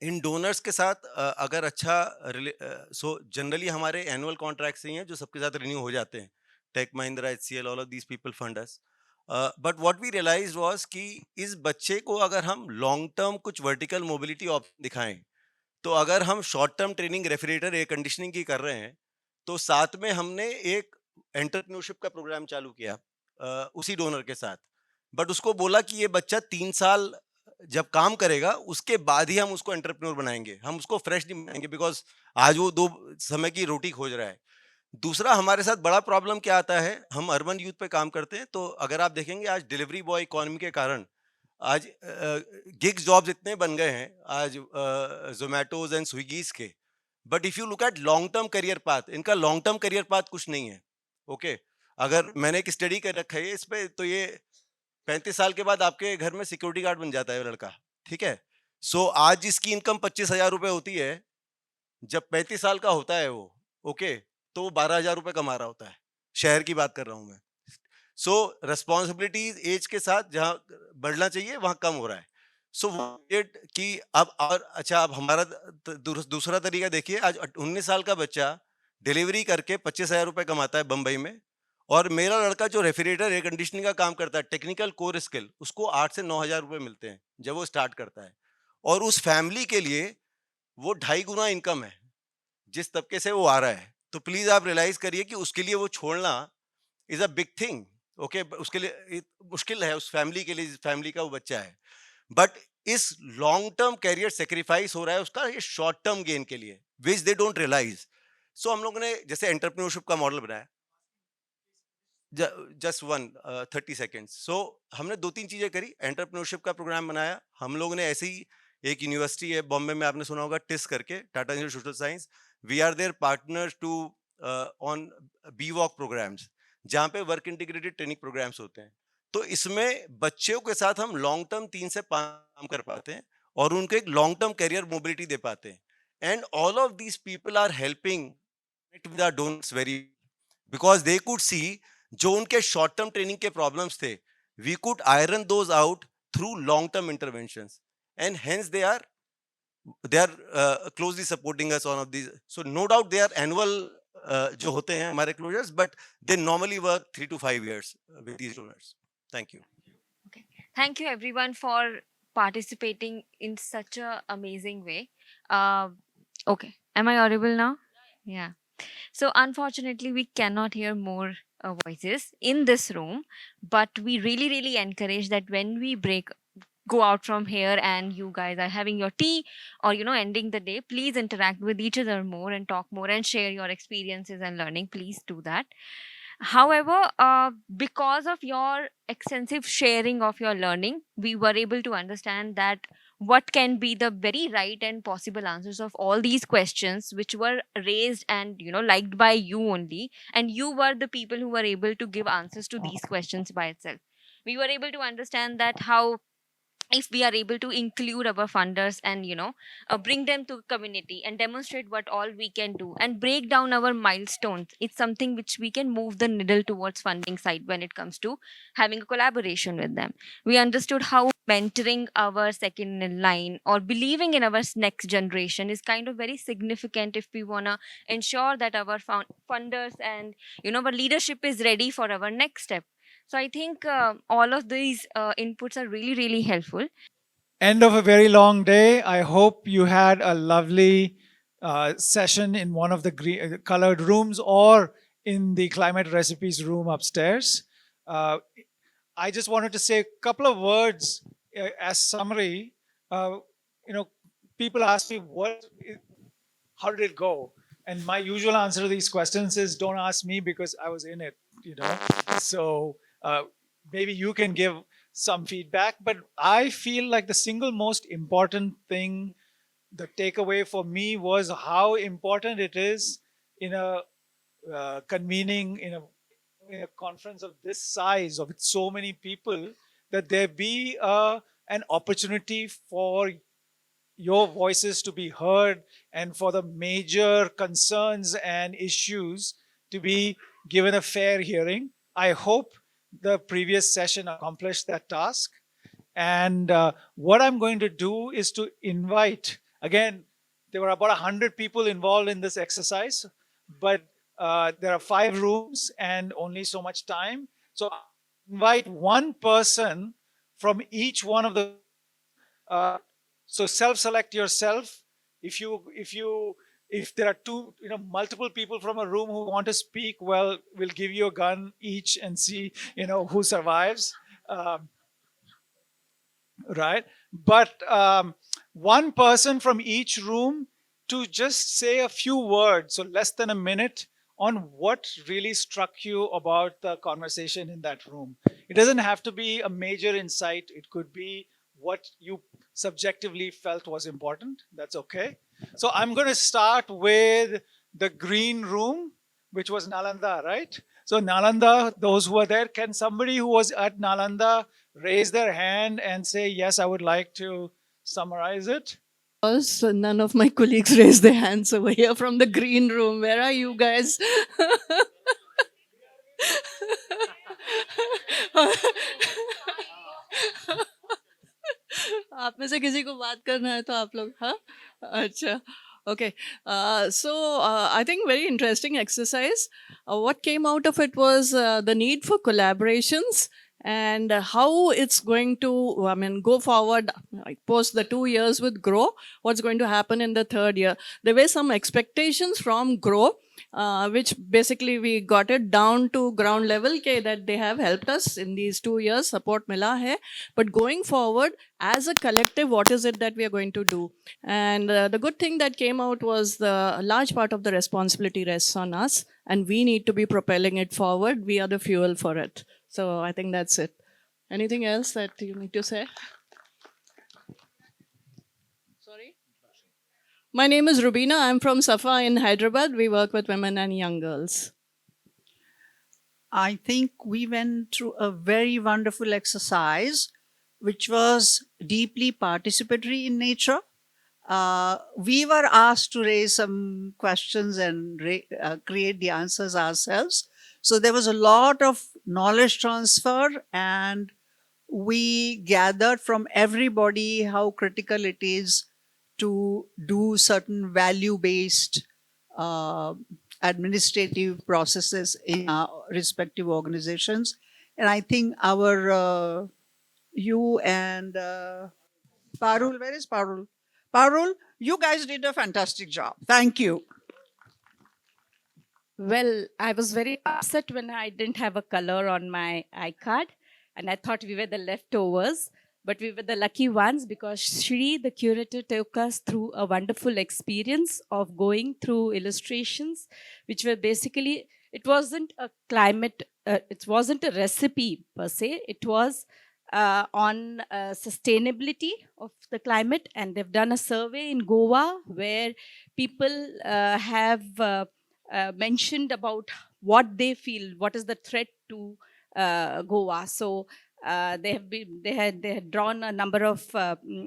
Speaker 10: इन डोनर्स के साथ अगर अच्छा सो जनरली हमारे एनुअल कॉन्ट्रैक्ट्स ही हैं जो सबके साथ रिन्यू हो जाते हैं। Tech Mahindra, HCL, all of these people fund us. But what we realize was कि इस बच्चे को अगर हम लॉन्ग टर्म कुछ वर्टिकल मोबिलिटी ऑप्शन दिखाएं, तो अगर हम short term training refrigerator air conditioning की कर रहे हैं, तो साथ में हमने एक एंटरप्रेन्योरशिप का प्रोग्राम चालू किया उसी डोनर के साथ। बट उसको बोला कि ये बच्चा 3 साल जब काम करेगा उसके बाद ही हम उसको एंटरप्रेन्योर बनाएंगे, हम उसको फ्रेश नहीं बनाएंगे, बिकॉज आज वो 2 समय की रोटी खोज रहा है। दूसरा, हमारे साथ बड़ा प्रॉब्लम क्या आता है, हम अर्बन यूथ पे काम करते हैं, तो अगर आप देखेंगे आज डिलीवरी बॉय इकोनॉमी के कारण आज गिग्स जॉब्स इतने बन गए हैं आज जोमेटोज एंड स्विगीज के, but if you look at long term career path, इनका लॉन्ग टर्म करियर पाथ कुछ नहीं है। ओके अगर मैंने एक स्टडी कर रखा है इस पे, तो ये 35 साल के बाद आपके घर में सिक्योरिटी गार्ड बन जाता है लड़का, ठीक है। सो आज जिसकी इनकम 25,000 रुपए होती है, जब 35 साल का होता है वो, ओके, तो वो 12,000 रुपए कमा रहा होता है। शहर की बात कर रहा हूँ मैं। सो रिस्पॉन्सिबिलिटीज एज के साथ जहाँ बढ़ना चाहिए वहाँ कम हो रहा है. सो कि अब और अच्छा, अब हमारा दूसरा तरीका देखिए. आज 19 साल का बच्चा डिलीवरी करके 25,000 रुपये कमाता है बम्बई में, और मेरा लड़का जो रेफ्रिजरेटर एयर कंडीशनिंग का काम करता है, टेक्निकल कोर स्किल, उसको 8 से 9,000 रुपये मिलते हैं जब वो स्टार्ट करता है. और उस फैमिली के लिए वो 2.5 गुना इनकम है जिस तबके से वो आ रहा है. तो प्लीज आप रियलाइज करिए कि उसके लिए वो छोड़ना is a big thing. Okay, उसके लिए मुश्किल है, उस फैमिली के लिए, फैमिली का वो बच्चा है. बट इस लॉन्ग टर्म कैरियर सेक्रीफाइस हो रहा है उसका ये शॉर्ट टर्म गेन के लिए, विच दे डोंट रियलाइज. सो हम लोगों ने जैसे एंटरप्रेन्योरशिप का मॉडल बनाया, जस्ट 30 सेकेंड्स. सो हमने 2-3 चीजें करी. एंटरप्रेन्योरशिप का प्रोग्राम बनाया. हम लोगों ने ऐसे ही, एक यूनिवर्सिटी है बॉम्बे में, आपने सुना होगा, टिस करके, Tata institute social science. We are their partners too on B voc programs, जहाँ पे वर्क इंटीग्रेटेड ट्रेनिंग प्रोग्राम्स होते हैं. तो इसमें बच्चों के साथ हम लॉन्ग टर्म 3 से 5 काम कर पाते हैं और उनको एक लॉन्ग टर्म करियर मोबिलिटी दे पाते हैं. And all of these people are helping with our donors very, because they could see जो उनके शॉर्ट टर्म ट्रेनिंग के प्रॉब्लम्स थे, we could iron those out through long term interventions, and hence they are closely supporting us on of these. So no doubt they are annual जो होते हैं हमारे closures, but they normally work 3 to 5 years with these donors. Thank you.
Speaker 11: Thank you everyone for participating in such a amazing way. Okay, am I audible now? Yeah. So unfortunately we cannot hear more voices in this room, but we really encourage that when we go out from here and you guys are having your tea or ending the day, please interact with each other more and talk more and share your experiences and learning. Please do that. However, because of your extensive sharing of your learning, we were able to understand that what can be the very right and possible answers of all these questions which were raised and liked by you only, and you were the people who were able to give answers to these questions by itself. We were able to understand that how, if we are able to include our funders and bring them to community and demonstrate what all we can do and break down our milestones, it's something which we can move the needle towards funding side when it comes to having a collaboration with them. We understood how mentoring our second in line or believing in our next generation is kind of very significant if we want to ensure that our funders and our leadership is ready for our next step. So I think all of these inputs are really helpful.
Speaker 1: End of a very long day. I hope you had a lovely session in one of the colored rooms or in the climate recipes room upstairs. I just wanted to say a couple of words as summary. People ask me how did it go? And my usual answer to these questions is don't ask me because I was in it, So maybe you can give some feedback, but I feel like the single most important thing, the takeaway for me was how important it is in a convening in a conference of this size, of so many people, that there be an opportunity for your voices to be heard and for the major concerns and issues to be given a fair hearing. I hope the previous session accomplished that task. And what I'm going to do is to invite, again, there were about 100 people involved in this exercise, but there are 5 rooms and only so much time. So invite one person from each one of the, so self-select yourself. If there are multiple people from a room who want to speak, well, we'll give you a gun each and see, who survives. Right? But one person from each room to just say a few words, so less than a minute, on what really struck you about the conversation in that room. It doesn't have to be a major insight. It could be what you subjectively felt was important. That's okay. So I'm going to start with the green room, which was Nalanda, right? So Nalanda, those who are there, can somebody who was at Nalanda raise their hand and say, yes, I would like to summarize it?
Speaker 15: None of my colleagues raised their hands over here from the green room. Where are you guys?
Speaker 12: आप में से किसी को बात करना है तो आप लोग, हाँ, अच्छा, okay. So I think very interesting exercise. What came out of it was the need for collaborations and how it's going to, I mean, go forward, like, post the 2 years with Grow. What's going to happen in the third year? There were some expectations from Grow, which basically we got it down to ground level that they have helped us in these 2 years, support mila hai. But going forward, as a collective, what is it that we are going to do? And the good thing that came out was a large part of the responsibility rests on us, and we need to be propelling it forward. We are the fuel for it. So I think that's it. Anything else that you need to say? Sorry? My name is Rubina. I'm from Safa in Hyderabad. We work with women and young girls.
Speaker 15: I think we went through a very wonderful exercise, which was deeply participatory in nature. We were asked to raise some questions and create the answers ourselves. So there was a lot of knowledge transfer, and we gathered from everybody how critical it is to do certain value-based administrative processes in our respective organizations. And I think our, you and Parul, where is Parul? Parul, you guys did a fantastic job. Thank you.
Speaker 13: Well, I was very upset when I didn't have a color on my iCard, and I thought we were the leftovers, but we were the lucky ones because Shri, the curator, took us through a wonderful experience of going through illustrations, which were basically, it wasn't a climate, it wasn't a recipe per se, it was on sustainability of the climate, and they've done a survey in Goa where people have mentioned about what they feel, what is the threat to Goa. So they had drawn a number of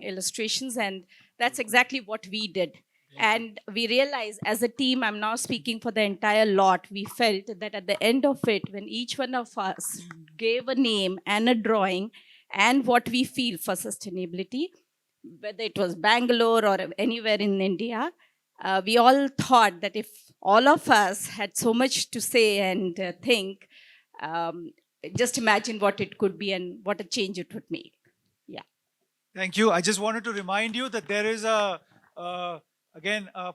Speaker 13: illustrations, and that's exactly what we did. And we realized as a team, I'm now speaking for the entire lot, we felt that at the end of it, when each one of us gave a name and a drawing and what we feel for sustainability, whether it was Bangalore or anywhere in India, we all thought that if all of us had so much to say and think, just imagine what it could be and what a change it would make. Yeah.
Speaker 1: Thank you. I just wanted to remind you that there is again, a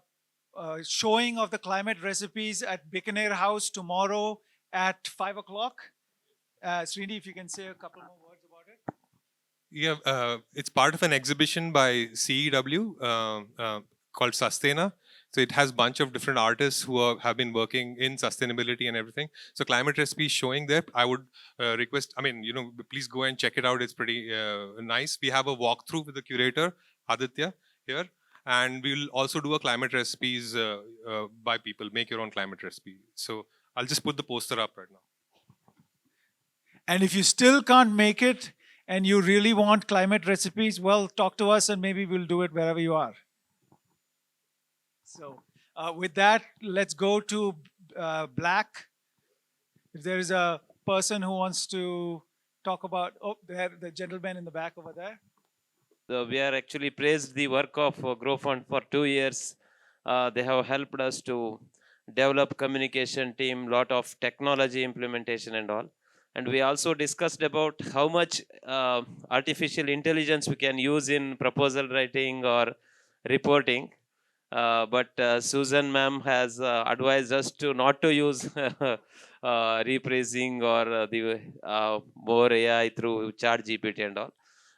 Speaker 1: showing of the climate recipes at Bikaner House tomorrow at 5 o'clock. Srini, if you can say a couple more words about it.
Speaker 14: Yeah, it's part of an exhibition by CEW called Sustaina. So it has a bunch of different artists who have been working in sustainability and everything. So Climate Recipe is showing there. I would request, please go and check it out. It's pretty nice. We have a walkthrough with the curator, Aditya, here. And we'll also do a climate recipes by people, make your own climate recipe. So I'll just put the poster up right now.
Speaker 1: And if you still can't make it and you really want climate recipes, well, talk to us and maybe we'll do it wherever you are. So with that, let's go to Black. If there is a person who wants to talk about, there, the gentleman in the back over there.
Speaker 24: So we are actually praised the work of Grow Fund for 2 years. They have helped us to develop communication team, lot of technology implementation and all. And we also discussed about how much artificial intelligence we can use in proposal writing or reporting. But Susan ma'am has advised us to not to use rephrasing or the more AI through ChatGPT and all.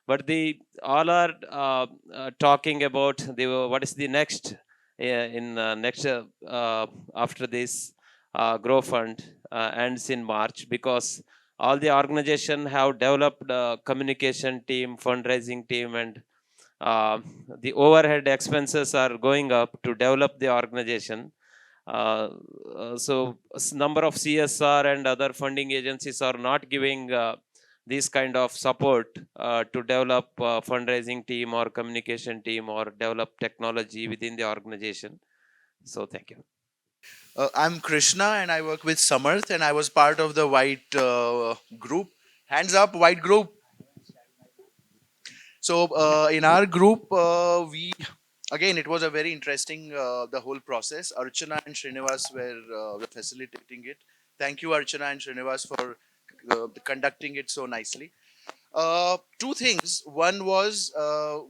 Speaker 24: But all are talking about what is the next after this Grow Fund ends in March, because all the organization have developed a communication team, fundraising team, and the overhead expenses are going up to develop the organization. So number of CSR and other funding agencies are not giving this kind of support to develop a fundraising team or communication team or develop technology within the organization. So thank you.
Speaker 25: I'm Krishna and I work with Samarth, and I was part of the White group
Speaker 16: Hands up, white group. So in our group, we again it was a very interesting the whole process. Archana and Srinivas were facilitating it. Thank you, Archana and Srinivas, for conducting it so nicely. Two things. One was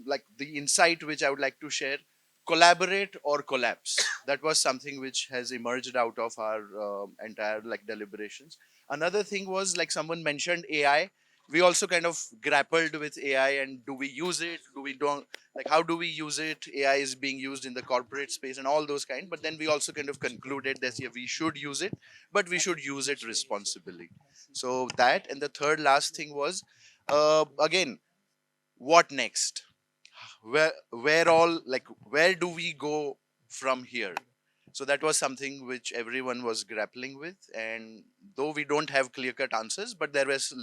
Speaker 16: like the insight which I would like to share: collaborate or collapse. That was something which has emerged out of our entire like deliberations. Another thing was like someone mentioned AI. We also kind of grappled with AI and do we use it? Do we don't like how do we use it? AI is being used in the corporate space and all those kind. But then we also kind of concluded that yeah, we should use it, but we should use it responsibly. So that, and the third last thing was again, what next? Where all like where do we go from here? So that was something which everyone was grappling with, and though we don't have clear cut answers, but there was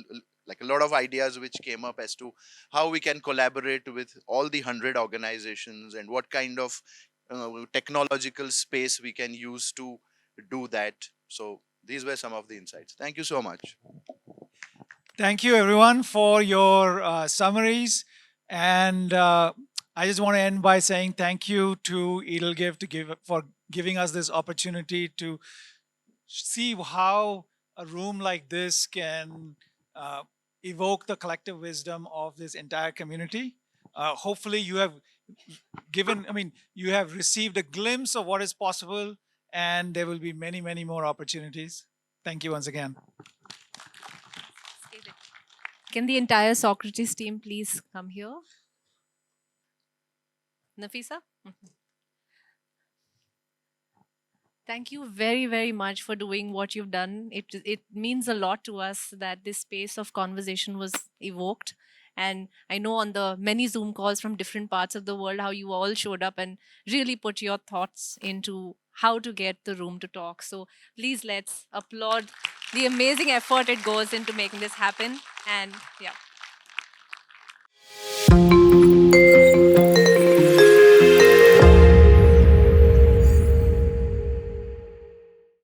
Speaker 16: like a lot of ideas which came up as to how we can collaborate with all the 100 organizations and what kind of technological space we can use to do that. So these were some of the insights. Thank you so much.
Speaker 1: Thank you, everyone, for your summaries. And I just want to end by saying thank you to Edelgift for giving us this opportunity to see how a room like this can evoke the collective wisdom of this entire community. Hopefully, you have you have received a glimpse of what is possible, and there will be many, many more opportunities. Thank you once again.
Speaker 17: Can the entire Socrates team please come here? Nafisa? Thank you very, very much for doing what you've done. It means a lot to us that this space of conversation was evoked. And I know on the many Zoom calls from different parts of the world, how you all showed up and really put your thoughts into how to get the room to talk. So please let's applaud the amazing effort it goes into making this happen. And yeah.